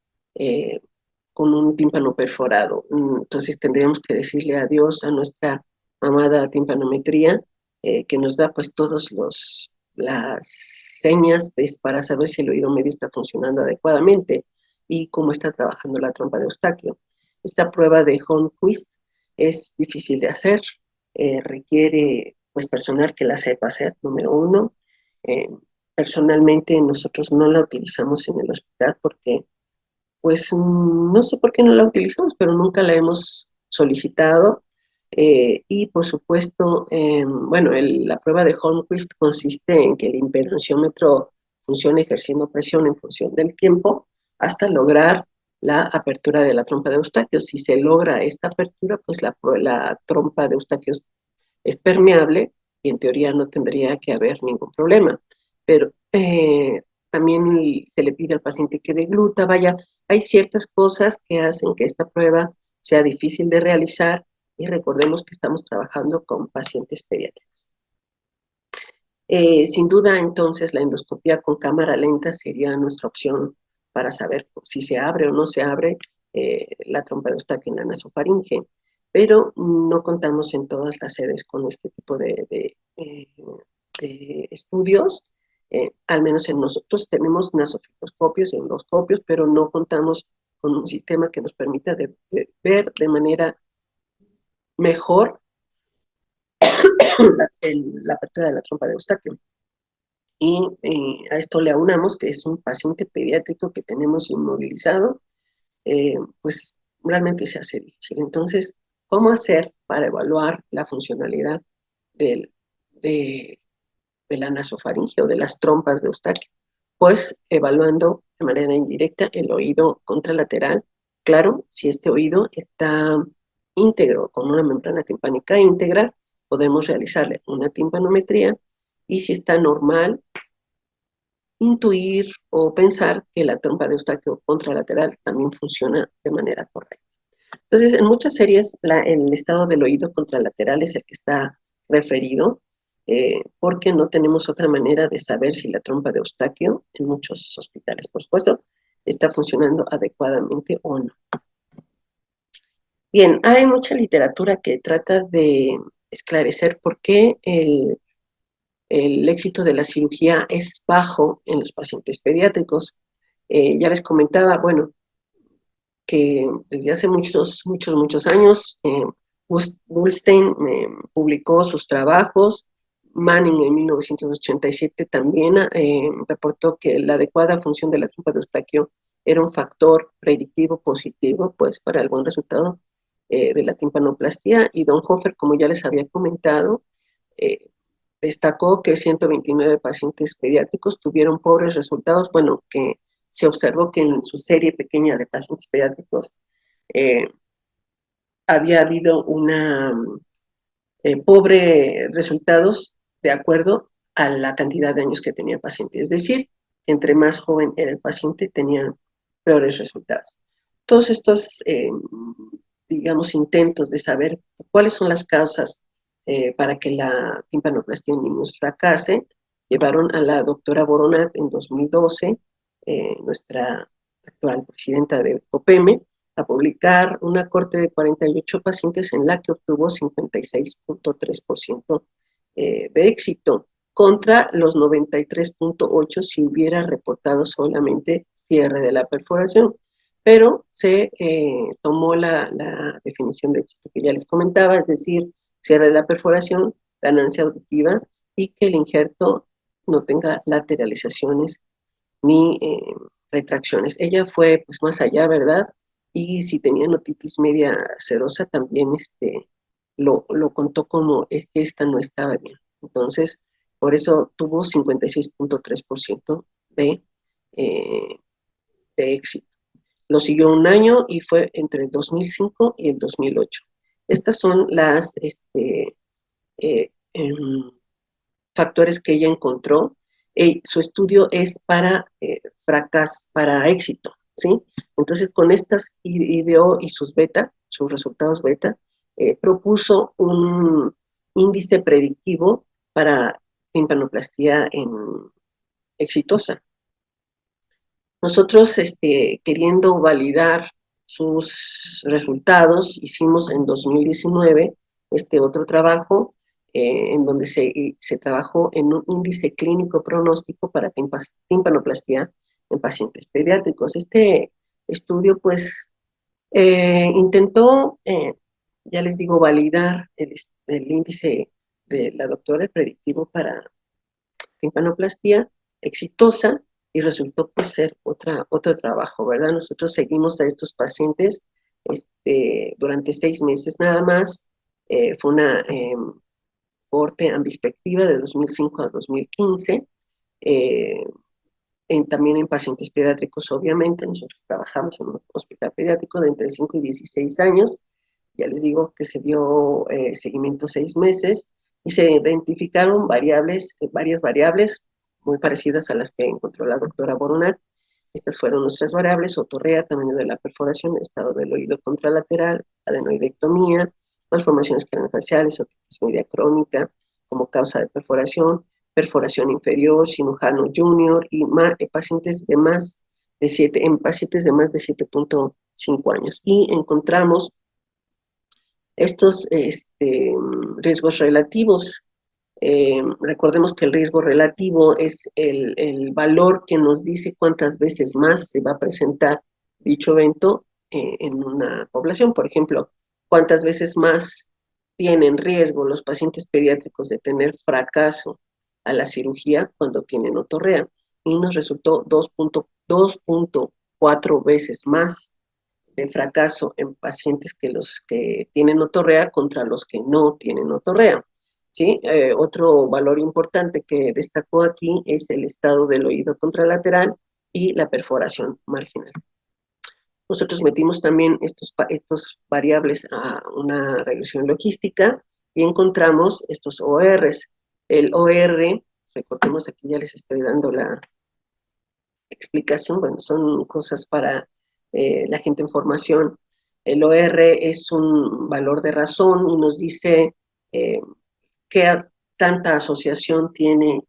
con un tímpano perforado. Entonces tendríamos que decirle adiós a nuestra amada timpanometría, que nos da pues todas las señas para saber si el oído medio está funcionando adecuadamente y cómo está trabajando la trompa de Eustaquio. Esta prueba de Hornquist es difícil de hacer, requiere pues personal que la sepa hacer, número uno. Personalmente nosotros no la utilizamos en el hospital porque pues no sé por qué no la utilizamos, pero nunca la hemos solicitado. Y por supuesto, bueno, la prueba de Holmquist consiste en que el impedanciómetro funcione ejerciendo presión en función del tiempo hasta lograr la apertura de la trompa de Eustaquio. Si se logra esta apertura, pues la trompa de Eustaquio es permeable y en teoría no tendría que haber ningún problema. Pero también se le pide al paciente que degluta, vaya, hay ciertas cosas que hacen que esta prueba sea difícil de realizar y recordemos que estamos trabajando con pacientes pediátricos. Sin duda, entonces, la endoscopia con cámara lenta sería nuestra opción para saber si se abre o no se abre la trompa de Eustaquio en la nasofaringe, pero no contamos en todas las sedes con este tipo de estudios. Al menos en nosotros tenemos nasofiloscopios y endoscopios, pero no contamos con un sistema que nos permita ver de manera mejor la apertura de la trompa de Eustaquio. Y a esto le aunamos que es un paciente pediátrico que tenemos inmovilizado, pues realmente se hace difícil. Entonces, ¿cómo hacer para evaluar la funcionalidad de la nasofaringe o de las trompas de Eustaquio? Pues evaluando de manera indirecta el oído contralateral. Claro, si este oído está íntegro, con una membrana timpánica íntegra, podemos realizarle una timpanometría, y si está normal, intuir o pensar que la trompa de Eustaquio contralateral también funciona de manera correcta. Entonces, en muchas series, el estado del oído contralateral es el que está referido, porque no tenemos otra manera de saber si la trompa de Eustaquio, en muchos hospitales, por supuesto, está funcionando adecuadamente o no. Bien, hay mucha literatura que trata de esclarecer por qué el éxito de la cirugía es bajo en los pacientes pediátricos. Ya les comentaba, bueno, que desde hace muchos años, Goldstein publicó sus trabajos. Manning en 1987 también reportó que la adecuada función de la trompa de Eustaquio era un factor predictivo positivo, pues, para el buen resultado de la timpanoplastia, y don Hofer, como ya les había comentado, destacó que 129 pacientes pediátricos tuvieron pobres resultados, bueno, que se observó que en su serie pequeña de pacientes pediátricos había habido una pobre resultados de acuerdo a la cantidad de años que tenía el paciente. Es decir, entre más joven era el paciente, tenían peores resultados. Todos estos, digamos, intentos de saber cuáles son las causas para que la timpanoplastia en niños fracase, llevaron a la doctora Boronat en 2012, nuestra actual presidenta de COPEME, a publicar una corte de 48 pacientes en la que obtuvo 56.3% de éxito, contra los 93.8% si hubiera reportado solamente cierre de la perforación. Pero se tomó la definición de éxito que ya les comentaba, es decir, cierre de la perforación, ganancia auditiva y que el injerto no tenga lateralizaciones ni retracciones. Ella fue pues más allá, ¿verdad? Y si tenía otitis media serosa, también lo contó como es que esta no estaba bien. Entonces, por eso tuvo 56.3% de éxito. Lo siguió un año y fue entre el 2005 y el 2008. Estas son las factores que ella encontró. Su estudio es para fracaso, para éxito, ¿sí? Entonces, con estas ideó y sus resultados beta, propuso un índice predictivo para timpanoplastia exitosa. Nosotros, queriendo validar sus resultados, hicimos en 2019 otro trabajo en donde se trabajó en un índice clínico pronóstico para timpanoplastia en pacientes pediátricos. Este estudio, pues, intentó, ya les digo, validar el índice de la doctora, el predictivo para timpanoplastia exitosa, y resultó pues ser otro trabajo, ¿verdad? Nosotros seguimos a estos pacientes durante 6 meses nada más. Fue una cohorte ambispectiva de 2005 a 2015, también en pacientes pediátricos, obviamente. Nosotros trabajamos en un hospital pediátrico de entre 5 y 16 años. Ya les digo que se dio seguimiento 6 meses y se identificaron varias variables muy parecidas a las que encontró la doctora Boronat. Estas fueron nuestras variables: otorrea, tamaño de la perforación, estado del oído contralateral, adenoidectomía, malformaciones craneofaciales, otitis media crónica como causa de perforación inferior, cirujano junior y pacientes de más de 7.5 años. Y encontramos estos riesgos relativos. Recordemos que el riesgo relativo es el valor que nos dice cuántas veces más se va a presentar dicho evento en una población. Por ejemplo, cuántas veces más tienen riesgo los pacientes pediátricos de tener fracaso a la cirugía cuando tienen otorrea, y nos resultó 2.4 veces más de fracaso en pacientes que los que tienen otorrea contra los que no tienen otorrea, ¿sí? Otro valor importante que destacó aquí es el estado del oído contralateral y la perforación marginal. Nosotros metimos también estos variables a una regresión logística y encontramos estos ORs. El OR, recordemos, aquí ya les estoy dando la explicación, bueno, son cosas para la gente en formación. El OR es un valor de razón y nos dice qué tanta asociación tiene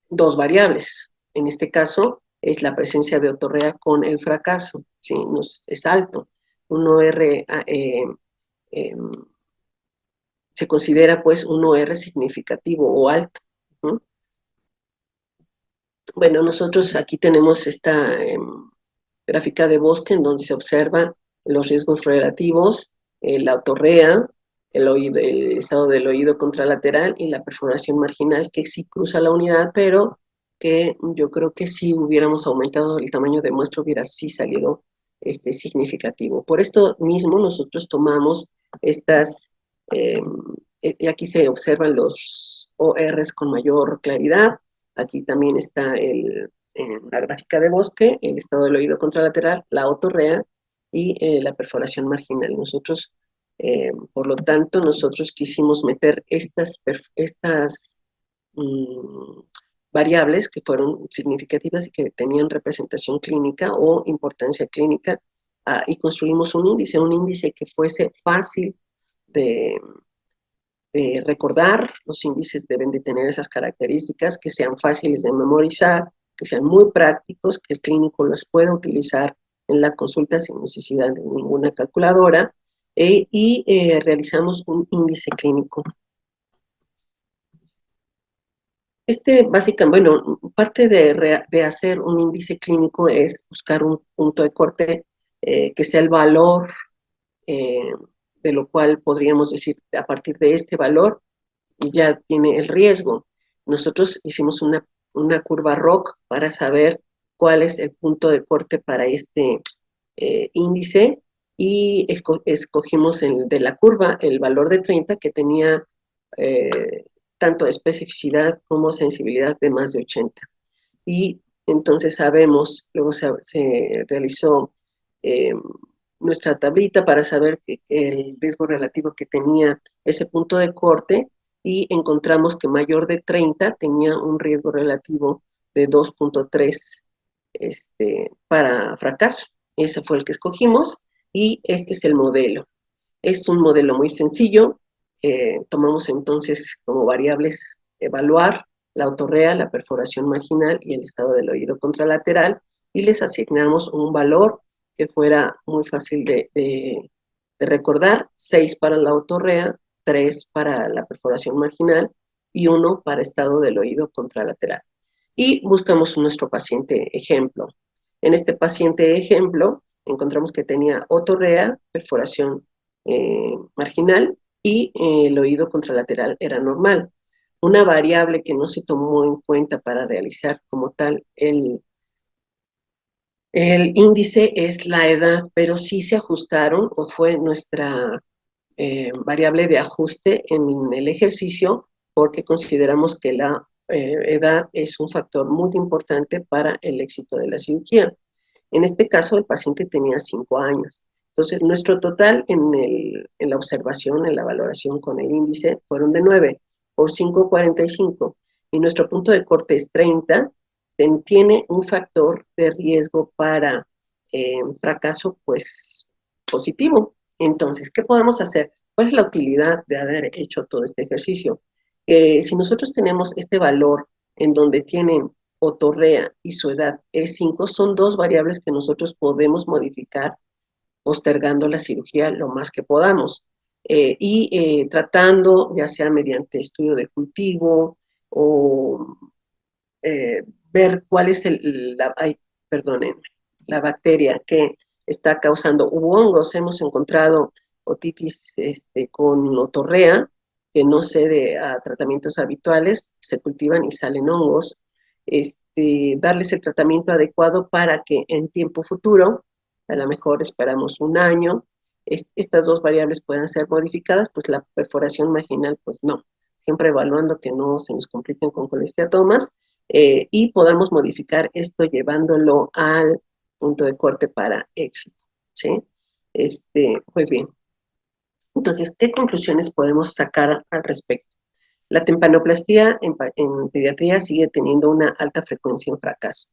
dos variables. En este caso es la presencia de otorrea con el fracaso, ¿sí? Es alto. Un OR se considera pues un OR significativo o alto. Bueno, nosotros aquí tenemos esta gráfica de Bosque en donde se observan los riesgos relativos, la otorrea, el estado del oído contralateral y la perforación marginal, que sí cruza la unidad, pero que yo creo que si hubiéramos aumentado el tamaño de muestra hubiera sí salido significativo. Por esto mismo nosotros tomamos estas, y aquí se observan los ORs con mayor claridad. Aquí también está en la gráfica de Bosque, el estado del oído contralateral, la otorrea y la perforación marginal. Nosotros, por lo tanto, nosotros quisimos meter estas variables que fueron significativas y que tenían representación clínica o importancia clínica, y construimos un índice que fuese fácil de recordar. Los índices deben de tener esas características, que sean fáciles de memorizar, que sean muy prácticos, que el clínico los pueda utilizar en la consulta sin necesidad de ninguna calculadora, y realizamos un índice clínico. Básicamente, bueno, parte de hacer un índice clínico es buscar un punto de corte que sea el valor de lo cual podríamos decir, a partir de este valor ya tiene el riesgo. Nosotros hicimos una curva ROC para saber cuál es el punto de corte para este índice, y escogimos de la curva el valor de 30, que tenía tanto especificidad como sensibilidad de más de 80. Y entonces sabemos, luego se realizó nuestra tablita para saber el riesgo relativo que tenía ese punto de corte, y encontramos que mayor de 30 tenía un riesgo relativo de 2.3 para fracaso. Ese fue el que escogimos, y este es el modelo. Es un modelo muy sencillo. Tomamos entonces como variables evaluar la otorrea, la perforación marginal y el estado del oído contralateral, y les asignamos un valor que fuera muy fácil de recordar: 6 para la otorrea, 3 para la perforación marginal y 1 para estado del oído contralateral. Y buscamos nuestro paciente ejemplo. En este paciente ejemplo encontramos que tenía otorrea, perforación marginal, y el oído contralateral era normal. Una variable que no se tomó en cuenta para realizar como tal el índice es la edad, pero sí se ajustaron, o fue nuestra variable de ajuste en el ejercicio, porque consideramos que la edad es un factor muy importante para el éxito de la cirugía. En este caso, el paciente tenía 5 años. Entonces, nuestro total en la observación, en la valoración con el índice, fueron de 9 por 5, 45. Y nuestro punto de corte es 30. Tiene un factor de riesgo para fracaso, pues, positivo. Entonces, ¿qué podemos hacer? ¿Cuál es la utilidad de haber hecho todo este ejercicio? Si nosotros tenemos este valor en donde tienen otorrea y su edad es 5, son dos variables que nosotros podemos modificar postergando la cirugía lo más que podamos, y tratando, ya sea mediante estudio de cultivo o ver cuál es la bacteria que está causando hongos. Hemos encontrado otitis con otorrea que no cede a tratamientos habituales, se cultivan y salen hongos. Darles el tratamiento adecuado para que en tiempo futuro, a lo mejor esperamos un año, estas dos variables puedan ser modificadas. Pues la perforación marginal, pues no, siempre evaluando que no se nos compliquen con colesteatomas, y podamos modificar esto llevándolo al punto de corte para éxito, ¿sí? Pues bien, entonces, ¿qué conclusiones podemos sacar al respecto? La timpanoplastía en pediatría sigue teniendo una alta frecuencia en fracaso.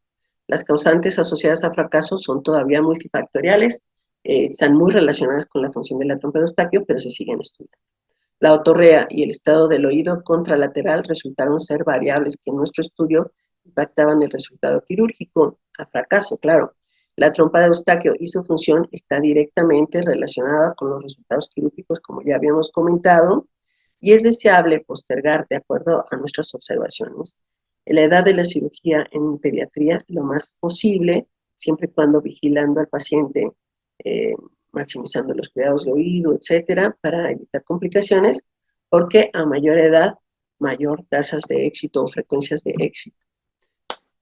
Las causantes asociadas a fracaso son todavía multifactoriales, están muy relacionadas con la función de la trompa de Eustaquio, pero se siguen estudiando. La otorrea y el estado del oído contralateral resultaron ser variables que en nuestro estudio impactaban el resultado quirúrgico. A fracaso, claro. La trompa de Eustaquio y su función está directamente relacionada con los resultados quirúrgicos, como ya habíamos comentado, y es deseable postergar, de acuerdo a nuestras observaciones, la edad de la cirugía en pediatría lo más posible, siempre y cuando vigilando al paciente, maximizando los cuidados de oído, etcétera, para evitar complicaciones, porque a mayor edad, mayor tasas de éxito o frecuencias de éxito.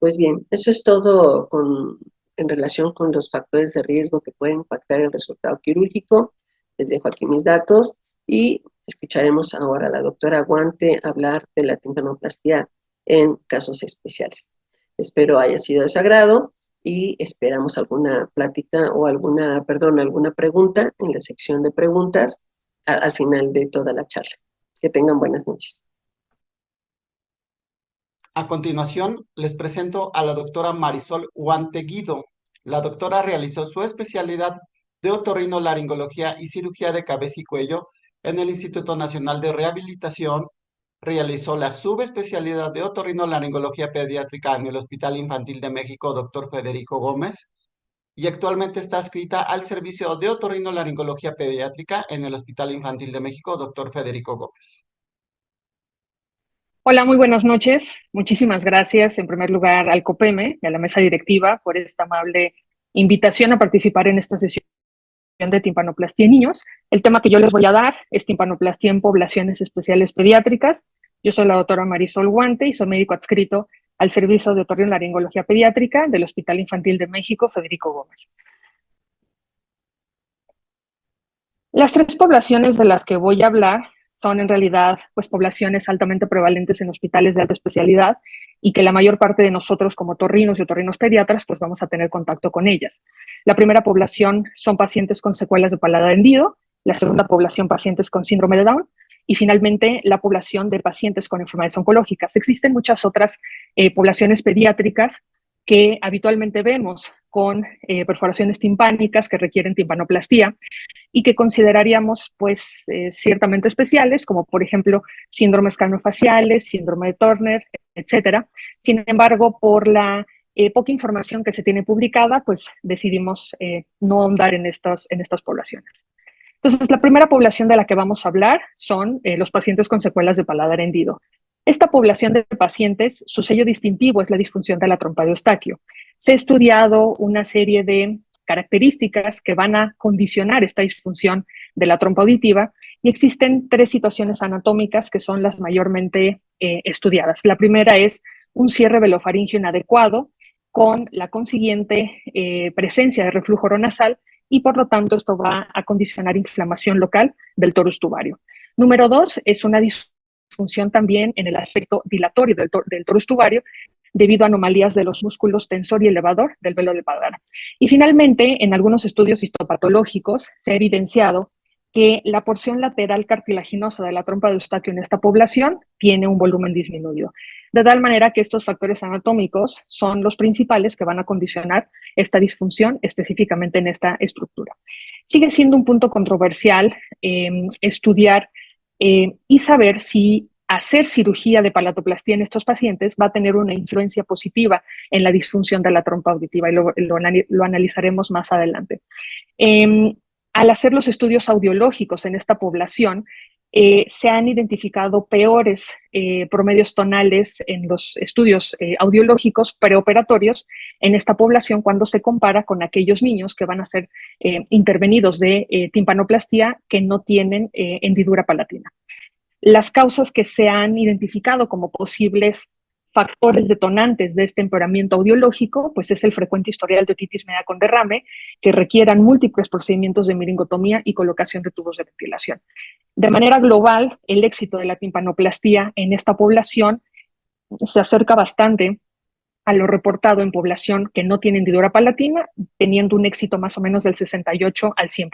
Pues bien, eso es todo con en relación con los factores de riesgo que pueden impactar el resultado quirúrgico. Les dejo aquí mis datos y escucharemos ahora a la doctora Guante hablar de la timpanoplastia en casos especiales. Espero haya sido de su agrado y esperamos alguna plática o alguna pregunta en la sección de preguntas al final de toda la charla. Que tengan buenas noches. A continuación, les presento a la doctora Marisol Guante Guido. La doctora realizó su especialidad de otorrinolaringología y cirugía de cabeza y cuello en el Instituto Nacional de Rehabilitación. Realizó la subespecialidad de otorrinolaringología pediátrica en el Hospital Infantil de México, Dr. Federico Gómez, y actualmente está adscrita al servicio de otorrinolaringología pediátrica en el Hospital Infantil de México, Dr. Federico Gómez. Hola, muy buenas noches. Muchísimas gracias, en primer lugar, al COPEME y a la mesa directiva por esta amable invitación a participar en esta sesión de timpanoplastia en niños. El tema que yo les voy a dar es timpanoplastia en poblaciones especiales pediátricas. Yo soy la doctora Marisol Guante y soy médico adscrito al Servicio de Otorrinolaringología Pediátrica del Hospital Infantil de México, Federico Gómez. Las tres poblaciones de las que voy a hablar son en realidad pues poblaciones altamente prevalentes en hospitales de alta especialidad y que la mayor parte de nosotros como otorrinos y otorrinos pediatras pues vamos a tener contacto con ellas. La primera población son pacientes con secuelas de paladar hendido, la segunda población pacientes con síndrome de Down y finalmente la población de pacientes con enfermedades oncológicas. Existen muchas otras poblaciones pediátricas que habitualmente vemos con perforaciones timpánicas que requieren timpanoplastia y que consideraríamos pues ciertamente especiales, como por ejemplo síndromes craniofaciales, síndrome de Turner, etcétera. Sin embargo, por la poca información que se tiene publicada, pues decidimos no ahondar en estas poblaciones. Entonces, la primera población de la que vamos a hablar son los pacientes con secuelas de paladar hendido. Esta población de pacientes, su sello distintivo es la disfunción de la trompa de Eustaquio. Se ha estudiado una serie de características que van a condicionar esta disfunción de la trompa auditiva y existen tres situaciones anatómicas que son las mayormente estudiadas. La primera es un cierre velofaringeo inadecuado con la consiguiente presencia de reflujo oronasal y por lo tanto esto va a condicionar inflamación local del torus tubario. Número dos es una disfunción también en el aspecto dilatorio del torus tubario debido a anomalías de los músculos tensor y elevador del velo del paladar. Y finalmente, en algunos estudios histopatológicos se ha evidenciado que la porción lateral cartilaginosa de la trompa de Eustaquio en esta población tiene un volumen disminuido. De tal manera que estos factores anatómicos son los principales que van a condicionar esta disfunción específicamente en esta estructura. Sigue siendo un punto controversial estudiar y saber si hacer cirugía de palatoplastia en estos pacientes va a tener una influencia positiva en la disfunción de la trompa auditiva y lo analizaremos más adelante. Al hacer los estudios audiológicos en esta población, se han identificado peores promedios tonales en los estudios audiológicos preoperatorios en esta población cuando se compara con aquellos niños que van a ser intervenidos de timpanoplastia que no tienen hendidura palatina. Las causas que se han identificado como posibles factores detonantes de este empeoramiento audiológico, pues es el frecuente historial de otitis media con derrame, que requieran múltiples procedimientos de miringotomía y colocación de tubos de ventilación. De manera global, el éxito de la timpanoplastia en esta población se acerca bastante a lo reportado en población que no tiene hendidura palatina, teniendo un éxito más o menos del 68 al 100%.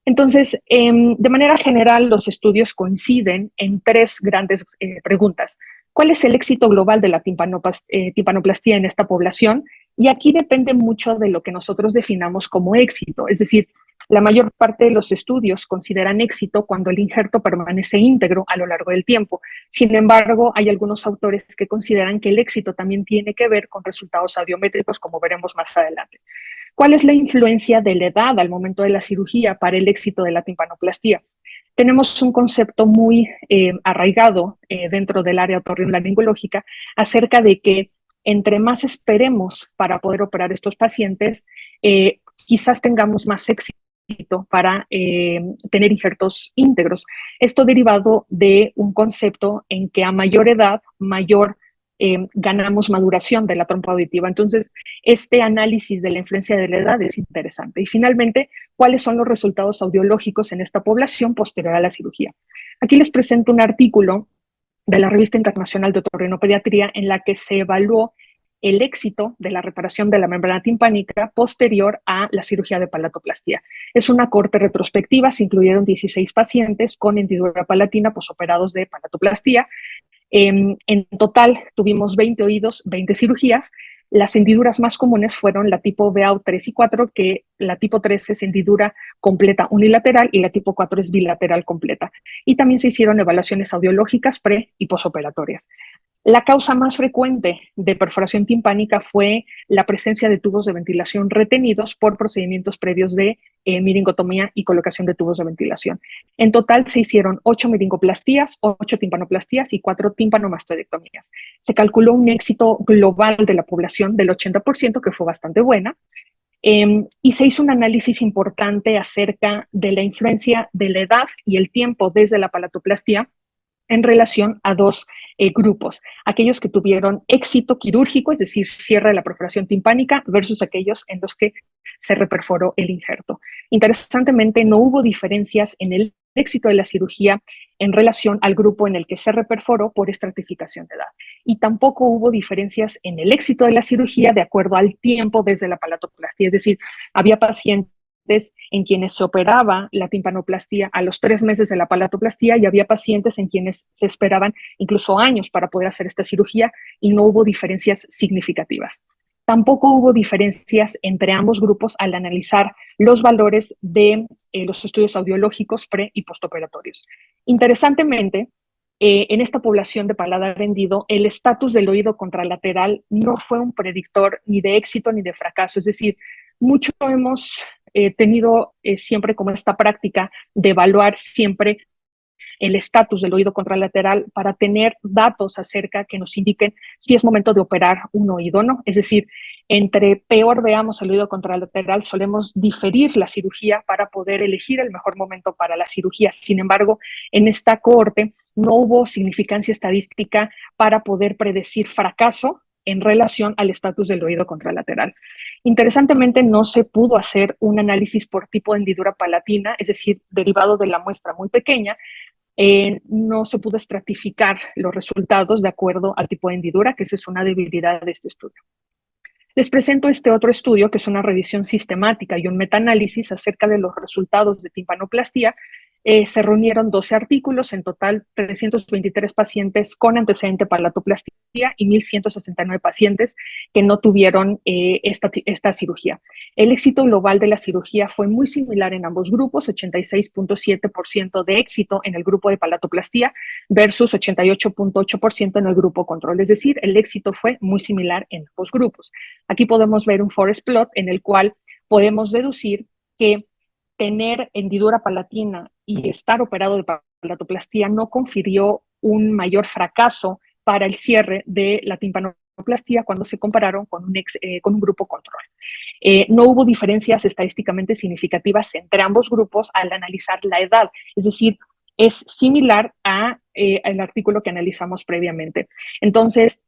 Entonces, de manera general, los estudios coinciden en tres grandes preguntas. ¿Cuál es el éxito global de la timpanoplastia en esta población? Y aquí depende mucho de lo que nosotros definamos como éxito. Es decir, la mayor parte de los estudios consideran éxito cuando el injerto permanece íntegro a lo largo del tiempo. Sin embargo, hay algunos autores que consideran que el éxito también tiene que ver con resultados audiométricos, como veremos más adelante. ¿Cuál es la influencia de la edad al momento de la cirugía para el éxito de la timpanoplastia? Tenemos un concepto muy arraigado dentro del área otorrinolaringológica acerca de que entre más esperemos para poder operar estos pacientes, quizás tengamos más éxito para tener injertos íntegros. Esto derivado de un concepto en que a mayor edad, mayor ganamos maduración de la trompa auditiva. Entonces, este análisis de la influencia de la edad es interesante. Y finalmente, ¿cuáles son los resultados audiológicos en esta población posterior a la cirugía? Aquí les presento un artículo de la Revista Internacional de Otorrinopediatría en la que se evaluó el éxito de la reparación de la membrana timpánica posterior a la cirugía de palatoplastia. Es una cohorte retrospectiva, se incluyeron 16 pacientes con hendidura palatina posoperados de palatoplastia. En total tuvimos 20 oídos, 20 cirugías. Las hendiduras más comunes fueron la tipo BAU 3 y 4, que la tipo 3 es hendidura completa unilateral y la tipo 4 es bilateral completa. Y también se hicieron evaluaciones audiológicas pre y posoperatorias. La causa más frecuente de perforación timpánica fue la presencia de tubos de ventilación retenidos por procedimientos previos de miringotomía y colocación de tubos de ventilación. En total se hicieron 8 miringoplastías, 8 timpanoplastías y 4 timpanomastoidectomías. Se calculó un éxito global de la población del 80%, que fue bastante buena, y se hizo un análisis importante acerca de la influencia de la edad y el tiempo desde la palatoplastia en relación a dos grupos, aquellos que tuvieron éxito quirúrgico, es decir, cierre de la perforación timpánica, versus aquellos en los que se reperforó el injerto. Interesantemente, no hubo diferencias en el éxito de la cirugía en relación al grupo en el que se reperforó por estratificación de edad. Y tampoco hubo diferencias en el éxito de la cirugía de acuerdo al tiempo desde la palatoplastia, es decir, había pacientes en quienes se operaba la timpanoplastia a los 3 meses de la palatoplastia y había pacientes en quienes se esperaban incluso años para poder hacer esta cirugía y no hubo diferencias significativas. Tampoco hubo diferencias entre ambos grupos al analizar los valores de los estudios audiológicos pre- y postoperatorios. Interesantemente, en esta población de paladar hendido, el estatus del oído contralateral no fue un predictor ni de éxito ni de fracaso, es decir, mucho hemos tenido siempre como esta práctica de evaluar siempre el estatus del oído contralateral para tener datos acerca que nos indiquen si es momento de operar un oído o no. Es decir, entre peor veamos el oído contralateral, solemos diferir la cirugía para poder elegir el mejor momento para la cirugía. Sin embargo, en esta cohorte no hubo significancia estadística para poder predecir fracaso en relación al estatus del oído contralateral. Interesantemente, no se pudo hacer un análisis por tipo de hendidura palatina, es decir, derivado de la muestra muy pequeña. No se pudo estratificar los resultados de acuerdo al tipo de hendidura, que esa es una debilidad de este estudio. Les presento este otro estudio, que es una revisión sistemática y un metaanálisis acerca de los resultados de timpanoplastia. Se reunieron 12 artículos, en total 323 pacientes con antecedente palatoplastia y 1.169 pacientes que no tuvieron esta cirugía. El éxito global de la cirugía fue muy similar en ambos grupos, 86.7% de éxito en el grupo de palatoplastia versus 88.8% en el grupo control. Es decir, el éxito fue muy similar en ambos grupos. Aquí podemos ver un forest plot en el cual podemos deducir que tener hendidura palatina y estar operado de palatoplastia no confirió un mayor fracaso para el cierre de la timpanoplastia cuando se compararon con un grupo control. No hubo diferencias estadísticamente significativas entre ambos grupos al analizar la edad, es decir, es similar a el artículo que analizamos previamente. Entonces,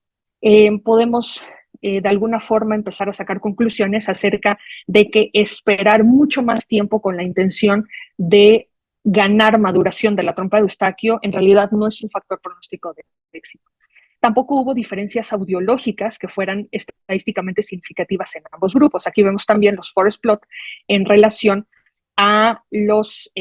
podemos de alguna forma empezar a sacar conclusiones acerca de que esperar mucho más tiempo con la intención de ganar maduración de la trompa de Eustaquio en realidad no es un factor pronóstico de éxito. Tampoco hubo diferencias audiológicas que fueran estadísticamente significativas en ambos grupos. Aquí vemos también los forest plot en relación a los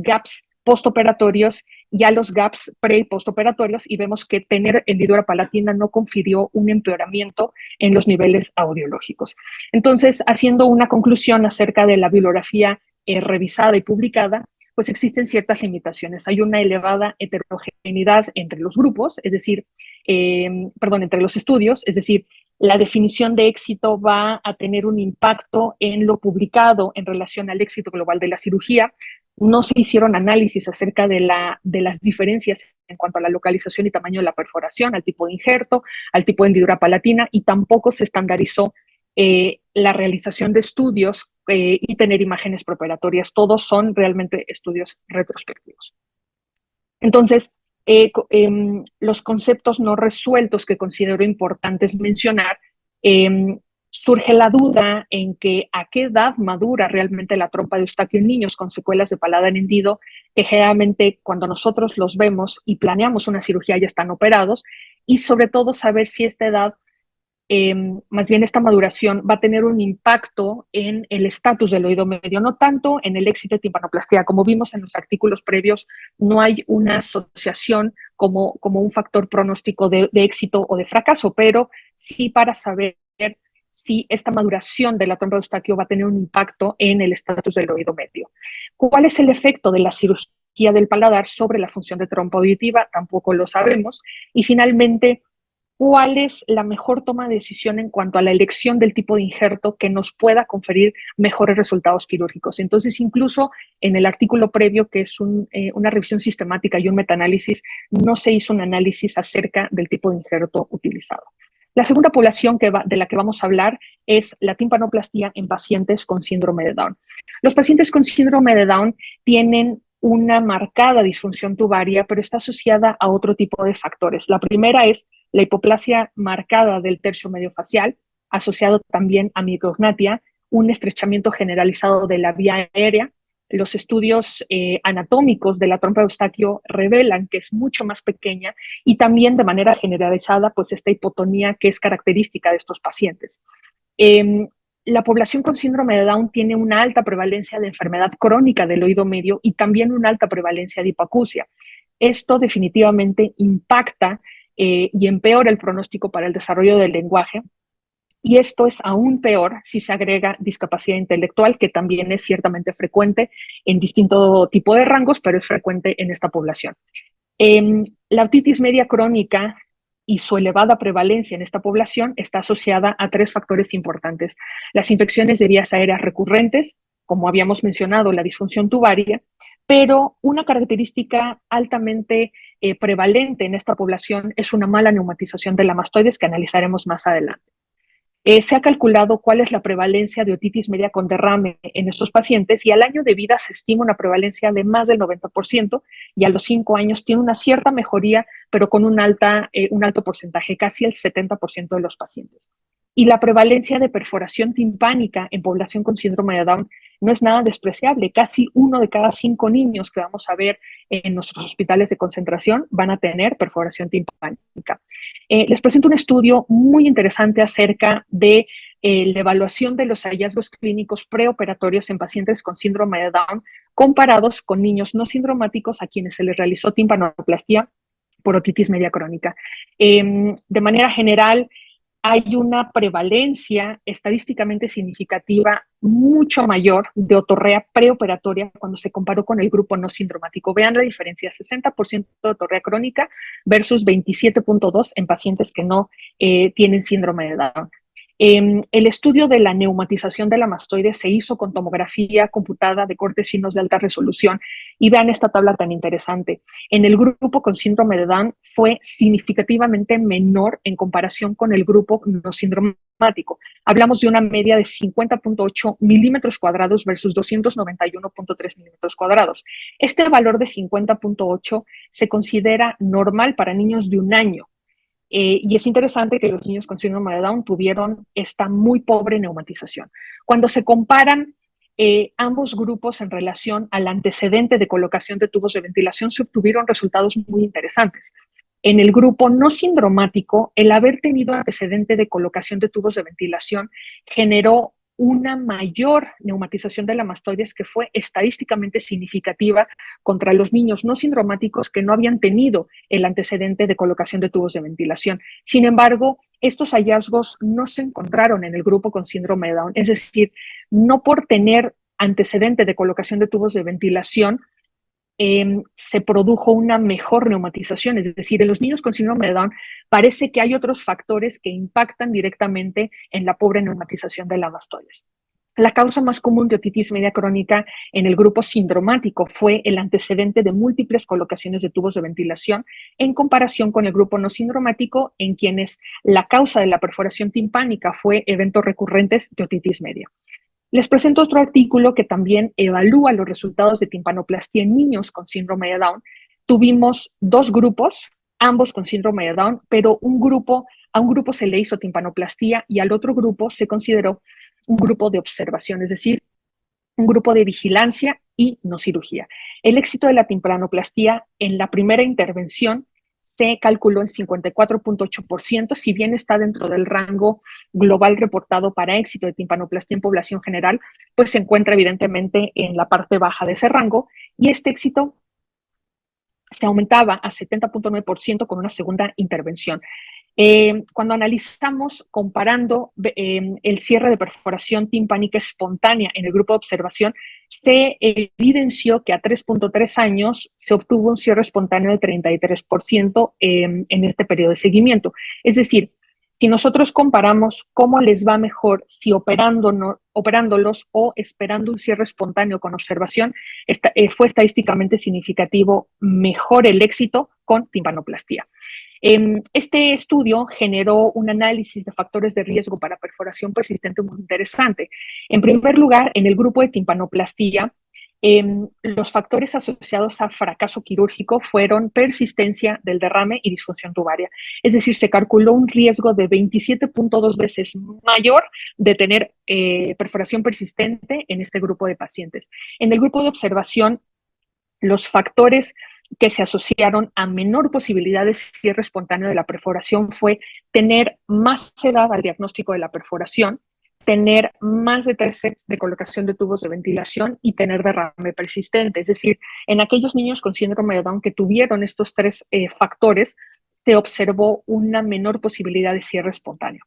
gaps postoperatorios y a los gaps pre- y postoperatorios, y vemos que tener hendidura palatina no confirió un empeoramiento en los niveles audiológicos. Entonces, haciendo una conclusión acerca de la bibliografía revisada y publicada, pues existen ciertas limitaciones. Hay una elevada heterogeneidad entre los grupos, es decir, entre los estudios, es decir, la definición de éxito va a tener un impacto en lo publicado en relación al éxito global de la cirugía. No se hicieron análisis acerca de las diferencias en cuanto a la localización y tamaño de la perforación, al tipo de injerto, al tipo de hendidura palatina, y tampoco se estandarizó la realización de estudios y tener imágenes preoperatorias. Todos son realmente estudios retrospectivos. Entonces, los conceptos no resueltos que considero importantes mencionar. Surge la duda en que a qué edad madura realmente la trompa de Eustaquio en niños con secuelas de paladar hendido, que generalmente cuando nosotros los vemos y planeamos una cirugía ya están operados, y sobre todo saber si esta edad, más bien esta maduración, va a tener un impacto en el estatus del oído medio, no tanto en el éxito de timpanoplastia. Como vimos en los artículos previos, no hay una asociación como un factor pronóstico de éxito o de fracaso, pero sí para saber si esta maduración de la trompa de Eustaquio va a tener un impacto en el estatus del oído medio. ¿Cuál es el efecto de la cirugía del paladar sobre la función de trompa auditiva? Tampoco lo sabemos. Y finalmente, ¿cuál es la mejor toma de decisión en cuanto a la elección del tipo de injerto que nos pueda conferir mejores resultados quirúrgicos? Entonces, incluso en el artículo previo, que es una revisión sistemática y un metaanálisis, no se hizo un análisis acerca del tipo de injerto utilizado. La segunda población de la que vamos a hablar es la timpanoplastia en pacientes con síndrome de Down. Los pacientes con síndrome de Down tienen una marcada disfunción tubaria, pero está asociada a otro tipo de factores. La primera es la hipoplasia marcada del tercio medio facial, asociado también a micrognatia, un estrechamiento generalizado de la vía aérea. Los estudios anatómicos de la trompa de Eustaquio revelan que es mucho más pequeña y también de manera generalizada, pues esta hipotonía que es característica de estos pacientes. La población con síndrome de Down tiene una alta prevalencia de enfermedad crónica del oído medio y también una alta prevalencia de hipoacusia. Esto definitivamente impacta y empeora el pronóstico para el desarrollo del lenguaje. Y esto es aún peor si se agrega discapacidad intelectual, que también es ciertamente frecuente en distinto tipo de rangos, pero es frecuente en esta población. La otitis media crónica y su elevada prevalencia en esta población está asociada a 3 factores importantes. Las infecciones de vías aéreas recurrentes, como habíamos mencionado, la disfunción tubaria, pero una característica altamente prevalente en esta población es una mala neumatización de la mastoides, que analizaremos más adelante. Se ha calculado cuál es la prevalencia de otitis media con derrame en estos pacientes y al año de vida se estima una prevalencia de más del 90% y a los 5 años tiene una cierta mejoría, pero con un alto porcentaje, casi el 70% de los pacientes. Y la prevalencia de perforación timpánica en población con síndrome de Down no es nada despreciable. Casi 1 de cada 5 niños que vamos a ver en nuestros hospitales de concentración van a tener perforación timpánica. Les presento un estudio muy interesante acerca de la evaluación de los hallazgos clínicos preoperatorios en pacientes con síndrome de Down comparados con niños no sindromáticos a quienes se les realizó timpanoplastia por otitis media crónica. De manera general, hay una prevalencia estadísticamente significativa mucho mayor de otorrea preoperatoria cuando se comparó con el grupo no sindromático. Vean la diferencia, 60% de otorrea crónica versus 27.2% en pacientes que no tienen síndrome de Down. El estudio de la neumatización de la mastoide se hizo con tomografía computada de cortes finos de alta resolución y vean esta tabla tan interesante. En el grupo con síndrome de Down fue significativamente menor en comparación con el grupo no sindromático. Hablamos de una media de 50.8 milímetros cuadrados versus 291.3 milímetros cuadrados. Este valor de 50.8 se considera normal para niños de 1 año. Y es interesante que los niños con síndrome de Down tuvieron esta muy pobre neumatización. Cuando se comparan ambos grupos en relación al antecedente de colocación de tubos de ventilación, se obtuvieron resultados muy interesantes. En el grupo no sindromático, el haber tenido antecedente de colocación de tubos de ventilación generó una mayor neumatización de la mastoides que fue estadísticamente significativa contra los niños no sindromáticos que no habían tenido el antecedente de colocación de tubos de ventilación. Sin embargo, estos hallazgos no se encontraron en el grupo con síndrome de Down, es decir, no por tener antecedente de colocación de tubos de ventilación se produjo una mejor neumatización, es decir, en los niños con síndrome de Down parece que hay otros factores que impactan directamente en la pobre neumatización de la mastoides. La causa más común de otitis media crónica en el grupo sindromático fue el antecedente de múltiples colocaciones de tubos de ventilación en comparación con el grupo no sindromático, en quienes la causa de la perforación timpánica fue eventos recurrentes de otitis media. Les presento otro artículo que también evalúa los resultados de timpanoplastia en niños con síndrome de Down. tuvimos 2 grupos, ambos con síndrome de Down, pero a un grupo se le hizo timpanoplastía y al otro grupo se consideró un grupo de observación, es decir, un grupo de vigilancia y no cirugía. El éxito de la timpanoplastía en la primera intervención se calculó en 54.8%, si bien está dentro del rango global reportado para éxito de timpanoplastía en población general, pues se encuentra evidentemente en la parte baja de ese rango, y este éxito se aumentaba a 70.9% con una segunda intervención. Cuando analizamos, comparando el cierre de perforación timpánica espontánea en el grupo de observación, se evidenció que a 3.3 años se obtuvo un cierre espontáneo de 33% en este periodo de seguimiento. Es decir, si nosotros comparamos cómo les va mejor si operándolos o esperando un cierre espontáneo con observación, fue estadísticamente significativo mejor el éxito con timpanoplastía. Este estudio generó un análisis de factores de riesgo para perforación persistente muy interesante. En primer lugar, en el grupo de timpanoplastía, los factores asociados a fracaso quirúrgico fueron persistencia del derrame y disfunción tubaria. Es decir, se calculó un riesgo de 27.2 veces mayor de tener perforación persistente en este grupo de pacientes. En el grupo de observación, los factores que se asociaron a menor posibilidad de cierre espontáneo de la perforación fue tener más edad al diagnóstico de la perforación, tener más de 3 sets de colocación de tubos de ventilación y tener derrame persistente. Es decir, en aquellos niños con síndrome de Down que tuvieron estos 3 factores, se observó una menor posibilidad de cierre espontáneo.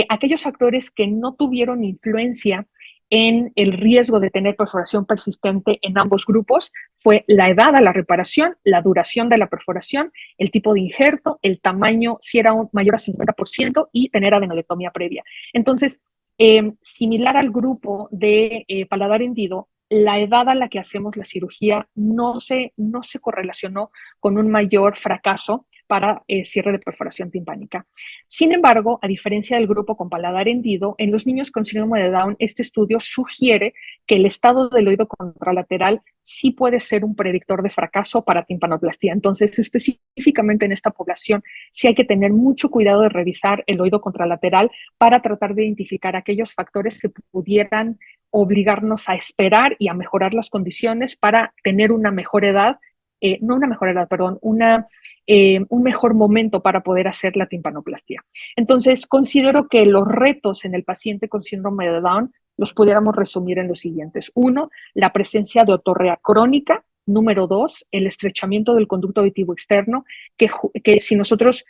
Aquellos factores que no tuvieron influencia en el riesgo de tener perforación persistente en ambos grupos fue la edad a la reparación, la duración de la perforación, el tipo de injerto, el tamaño, si era mayor a 50%, y tener adenodectomía previa. Entonces, similar al grupo de paladar hendido, la edad a la que hacemos la cirugía no se correlacionó con un mayor fracaso para cierre de perforación timpánica. Sin embargo, a diferencia del grupo con paladar hendido, en los niños con síndrome de Down, este estudio sugiere que el estado del oído contralateral sí puede ser un predictor de fracaso para timpanoplastía. Entonces, específicamente en esta población, sí hay que tener mucho cuidado de revisar el oído contralateral para tratar de identificar aquellos factores que pudieran obligarnos a esperar y a mejorar las condiciones para tener una mejor edad, un mejor momento para poder hacer la timpanoplastía. Entonces, considero que los retos en el paciente con síndrome de Down los pudiéramos resumir en los siguientes. 1, la presencia de otorrea crónica. Número 2, el estrechamiento del conducto auditivo externo, que si nosotros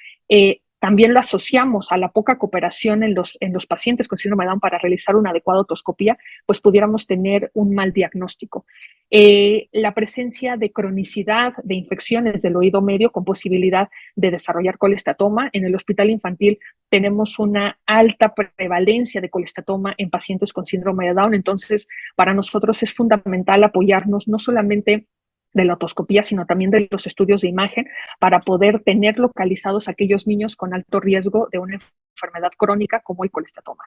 también lo asociamos a la poca cooperación en los pacientes con síndrome de Down para realizar una adecuada otoscopía, pues pudiéramos tener un mal diagnóstico. La presencia de cronicidad de infecciones del oído medio con posibilidad de desarrollar colestatoma. En el hospital infantil tenemos una alta prevalencia de colestatoma en pacientes con síndrome de Down, entonces para nosotros es fundamental apoyarnos no solamente de la otoscopía, sino también de los estudios de imagen para poder tener localizados a aquellos niños con alto riesgo de una enfermedad crónica como el colestatoma.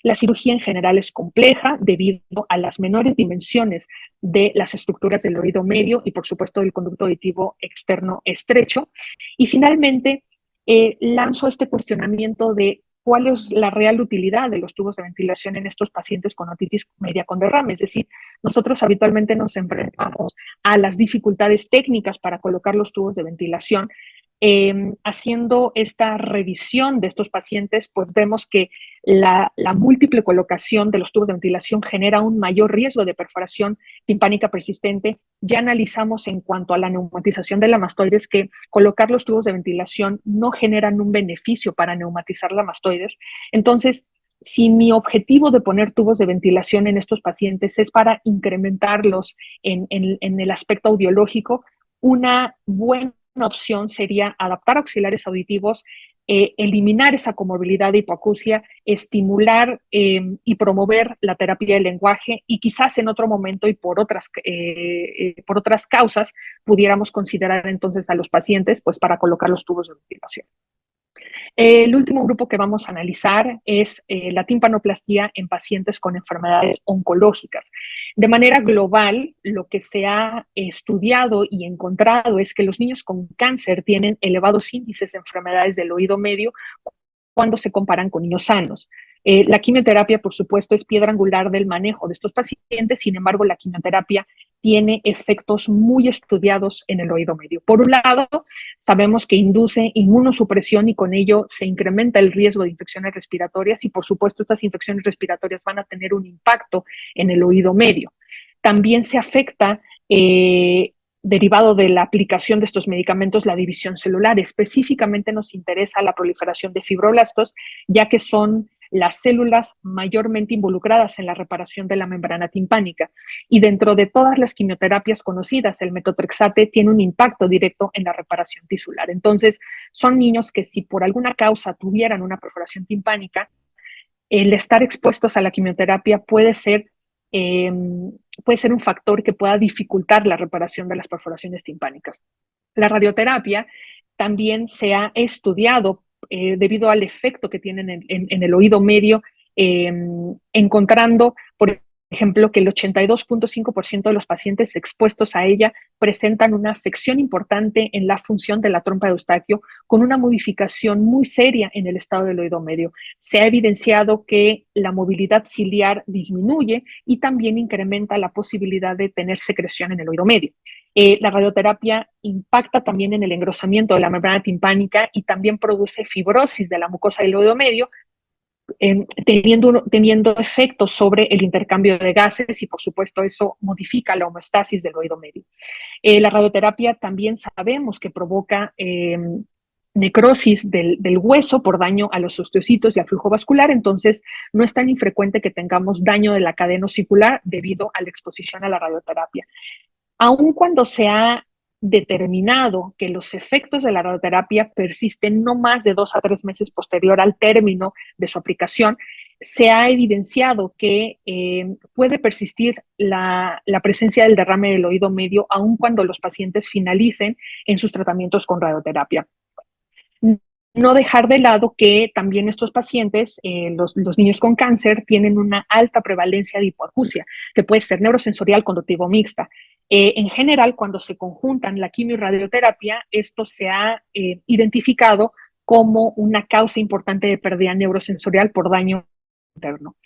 La cirugía en general es compleja debido a las menores dimensiones de las estructuras del oído medio y, por supuesto, del conducto auditivo externo estrecho. Y finalmente, lanzo este cuestionamiento de cuál es la real utilidad de los tubos de ventilación en estos pacientes con otitis media con derrame. Es decir, nosotros habitualmente nos enfrentamos a las dificultades técnicas para colocar los tubos de ventilación. Haciendo esta revisión de estos pacientes, pues vemos que la múltiple colocación de los tubos de ventilación genera un mayor riesgo de perforación timpánica persistente. Ya analizamos en cuanto a la neumatización de la mastoides que colocar los tubos de ventilación no generan un beneficio para neumatizar la mastoides. Entonces, si mi objetivo de poner tubos de ventilación en estos pacientes es para incrementarlos en el aspecto audiológico, una buena opción sería adaptar auxiliares auditivos, eliminar esa comorbilidad de hipoacusia, estimular y promover la terapia del lenguaje, y quizás en otro momento y por otras causas pudiéramos considerar entonces a los pacientes pues para colocar los tubos de ventilación. El último grupo que vamos a analizar es la timpanoplastía en pacientes con enfermedades oncológicas. De manera global, lo que se ha estudiado y encontrado es que los niños con cáncer tienen elevados índices de enfermedades del oído medio cuando se comparan con niños sanos. La quimioterapia, por supuesto, es piedra angular del manejo de estos pacientes. Sin embargo, la quimioterapia tiene efectos muy estudiados en el oído medio. Por un lado, sabemos que induce inmunosupresión y con ello se incrementa el riesgo de infecciones respiratorias y, por supuesto, estas infecciones respiratorias van a tener un impacto en el oído medio. También se afecta derivado de la aplicación de estos medicamentos, la división celular. Específicamente nos interesa la proliferación de fibroblastos, ya que son las células mayormente involucradas en la reparación de la membrana timpánica. Y dentro de todas las quimioterapias conocidas, el metotrexate tiene un impacto directo en la reparación tisular. Entonces, son niños que si por alguna causa tuvieran una perforación timpánica, el estar expuestos a la quimioterapia puede ser un factor que pueda dificultar la reparación de las perforaciones timpánicas. La radioterapia también se ha estudiado debido al efecto que tienen en el oído medio, encontrando, por ejemplo, que el 82.5% de los pacientes expuestos a ella presentan una afección importante en la función de la trompa de Eustaquio, con una modificación muy seria en el estado del oído medio. Se ha evidenciado que la movilidad ciliar disminuye y también incrementa la posibilidad de tener secreción en el oído medio. La radioterapia impacta también en el engrosamiento de la membrana timpánica y también produce fibrosis de la mucosa del oído medio, teniendo efectos sobre el intercambio de gases y, por supuesto, eso modifica la homeostasis del oído medio. La radioterapia también sabemos que provoca necrosis del hueso por daño a los osteocitos y al flujo vascular, entonces no es tan infrecuente que tengamos daño de la cadena osicular debido a la exposición a la radioterapia. Aun cuando se ha determinado que los efectos de la radioterapia persisten no más de 2 a 3 meses posterior al término de su aplicación, se ha evidenciado que puede persistir la presencia del derrame del oído medio aun cuando los pacientes finalicen en sus tratamientos con radioterapia. No dejar de lado que también estos pacientes, los niños con cáncer, tienen una alta prevalencia de hipoacusia, que puede ser neurosensorial conductivo mixta. En general, cuando se conjuntan la quimio y radioterapia, esto se ha identificado como una causa importante de pérdida neurosensorial por daño interno.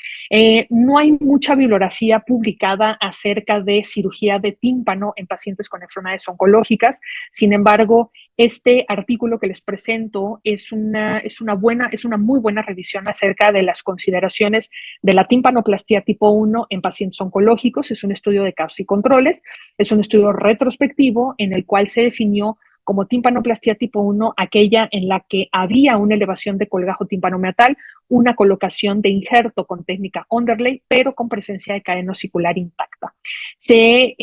No hay mucha bibliografía publicada acerca de cirugía de tímpano en pacientes con enfermedades oncológicas. Sin embargo, este artículo que les presento es una muy buena revisión acerca de las consideraciones de la timpanoplastía tipo 1 en pacientes oncológicos. Es un estudio de casos y controles, es un estudio retrospectivo en el cual se definió como timpanoplastía tipo 1 aquella en la que había una elevación de colgajo timpanomeatal, una colocación de injerto con técnica underlay, pero con presencia de cadena osicular intacta. Se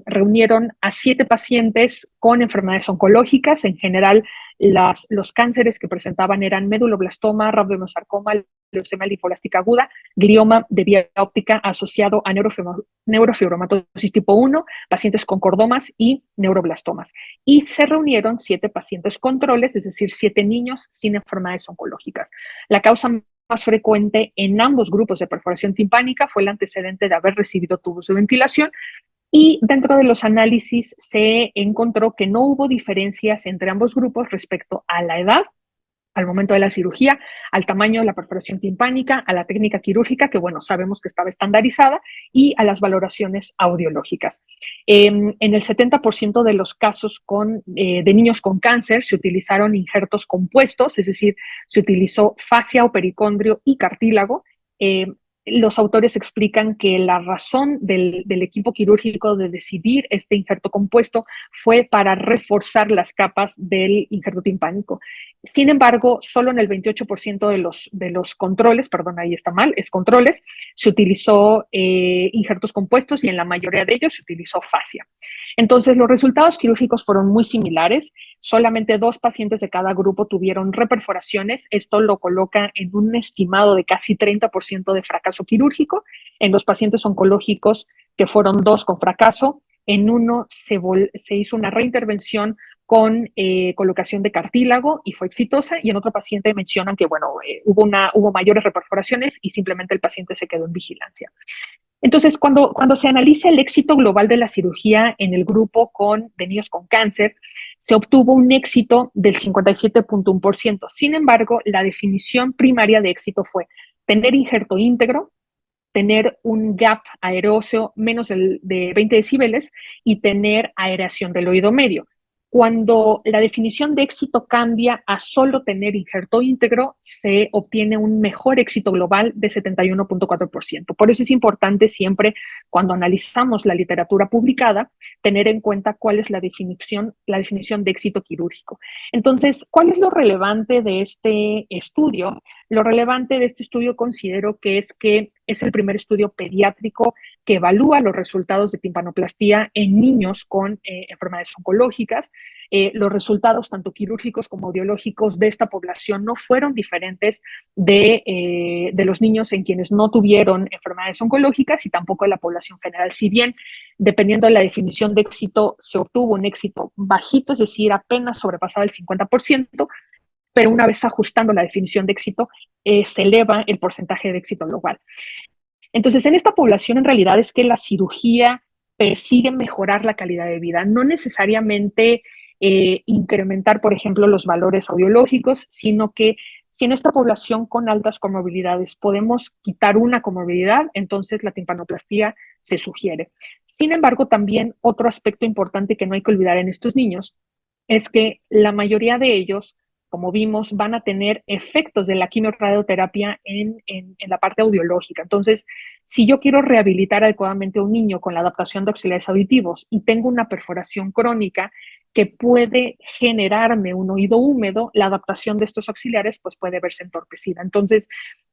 reunieron a 7 pacientes con enfermedades oncológicas. En general, los cánceres que presentaban eran meduloblastoma, rabdomosarcoma, leucemia linfoblástica aguda, glioma de vía óptica asociado a neurofibromatosis tipo 1, pacientes con cordomas y neuroblastomas. Y se reunieron 7 pacientes controles, es decir, 7 niños sin enfermedades oncológicas. La causa más frecuente en ambos grupos de perforación timpánica fue el antecedente de haber recibido tubos de ventilación, y dentro de los análisis se encontró que no hubo diferencias entre ambos grupos respecto a la edad, al momento de la cirugía, al tamaño de la perforación timpánica, a la técnica quirúrgica, que bueno, sabemos que estaba estandarizada, y a las valoraciones audiológicas. En el 70% de los casos de niños con cáncer se utilizaron injertos compuestos, es decir, se utilizó fascia o pericondrio y cartílago. Los autores explican que la razón del equipo quirúrgico de decidir este injerto compuesto fue para reforzar las capas del injerto timpánico. Sin embargo, solo en el 28% de los controles, perdón, ahí está mal, es controles, se utilizó injertos compuestos y en la mayoría de ellos se utilizó fascia. Entonces, los resultados quirúrgicos fueron muy similares. Solamente 2 pacientes de cada grupo tuvieron reperforaciones. Esto lo coloca en un estimado de casi 30% de fracaso quirúrgico. En los pacientes oncológicos, que fueron 2 con fracaso, en uno se hizo una reintervención con colocación de cartílago y fue exitosa, y en otro paciente mencionan que, bueno, hubo mayores reperforaciones y simplemente el paciente se quedó en vigilancia. Entonces, cuando se analiza el éxito global de la cirugía en el grupo de niños con cáncer, se obtuvo un éxito del 57.1%. Sin embargo, la definición primaria de éxito fue tener injerto íntegro, tener un gap aeróseo menos de 20 decibeles y tener aeración del oído medio. Cuando la definición de éxito cambia a solo tener injerto íntegro, se obtiene un mejor éxito global de 71.4%. Por eso es importante siempre, cuando analizamos la literatura publicada, tener en cuenta cuál es la definición de éxito quirúrgico. Entonces, ¿cuál es lo relevante de este estudio? Lo relevante de este estudio considero que es el primer estudio pediátrico que evalúa los resultados de timpanoplastía en niños con enfermedades oncológicas. Los resultados, tanto quirúrgicos como audiológicos, de esta población no fueron diferentes de los niños en quienes no tuvieron enfermedades oncológicas y tampoco de la población general. Si bien, dependiendo de la definición de éxito, se obtuvo un éxito bajito, es decir, apenas sobrepasaba el 50%, pero una vez ajustando la definición de éxito, se eleva el porcentaje de éxito global. Entonces, en esta población en realidad es que la cirugía persigue mejorar la calidad de vida, no necesariamente incrementar, por ejemplo, los valores audiológicos, sino que si en esta población con altas comorbilidades podemos quitar una comorbilidad, entonces la timpanoplastía se sugiere. Sin embargo, también otro aspecto importante que no hay que olvidar en estos niños es que la mayoría de ellos, como vimos, van a tener efectos de la quimiorradioterapia en la parte audiológica. Entonces, si yo quiero rehabilitar adecuadamente a un niño con la adaptación de auxiliares auditivos y tengo una perforación crónica que puede generarme un oído húmedo, la adaptación de estos auxiliares pues puede verse entorpecida. Entonces,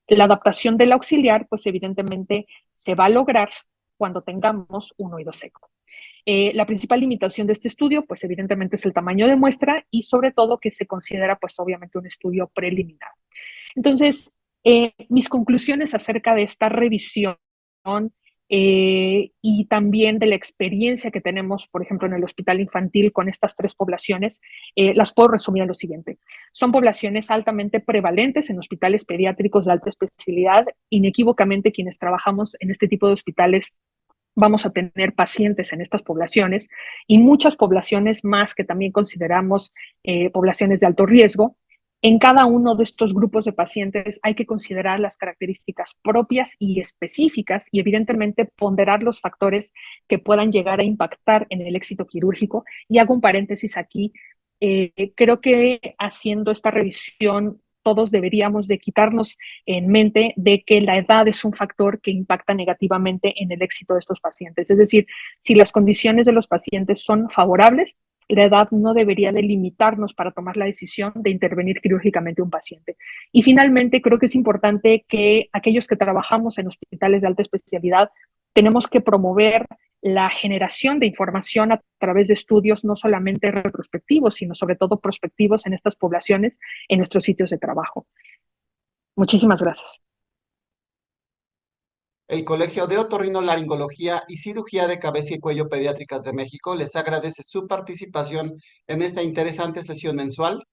la adaptación del auxiliar pues evidentemente se va a lograr cuando tengamos un oído seco. La principal limitación de este estudio, pues evidentemente es el tamaño de muestra y sobre todo que se considera pues obviamente un estudio preliminar. Entonces, mis conclusiones acerca de esta revisión y también de la experiencia que tenemos, por ejemplo, en el hospital infantil con estas tres poblaciones, las puedo resumir en lo siguiente. Son poblaciones altamente prevalentes en hospitales pediátricos de alta especialidad. Inequívocamente, quienes trabajamos en este tipo de hospitales vamos a tener pacientes en estas poblaciones y muchas poblaciones más que también consideramos poblaciones de alto riesgo. En cada uno de estos grupos de pacientes hay que considerar las características propias y específicas y evidentemente ponderar los factores que puedan llegar a impactar en el éxito quirúrgico. Y hago un paréntesis aquí. Creo que haciendo esta revisión todos deberíamos de quitarnos en mente de que la edad es un factor que impacta negativamente en el éxito de estos pacientes. Es decir, si las condiciones de los pacientes son favorables, la edad no debería de limitarnos para tomar la decisión de intervenir quirúrgicamente un paciente. Y finalmente, creo que es importante que aquellos que trabajamos en hospitales de alta especialidad tenemos que promover la generación de información a través de estudios no solamente retrospectivos, sino sobre todo prospectivos en estas poblaciones, en nuestros sitios de trabajo. Muchísimas gracias. El Colegio de Otorrinolaringología y Cirugía de Cabeza y Cuello Pediátricas de México les agradece su participación en esta interesante sesión mensual.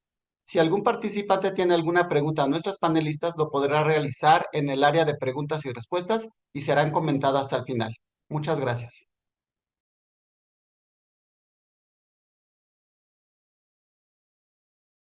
Si algún participante tiene alguna pregunta a nuestros panelistas, lo podrá realizar en el área de preguntas y respuestas y serán comentadas al final. Muchas gracias.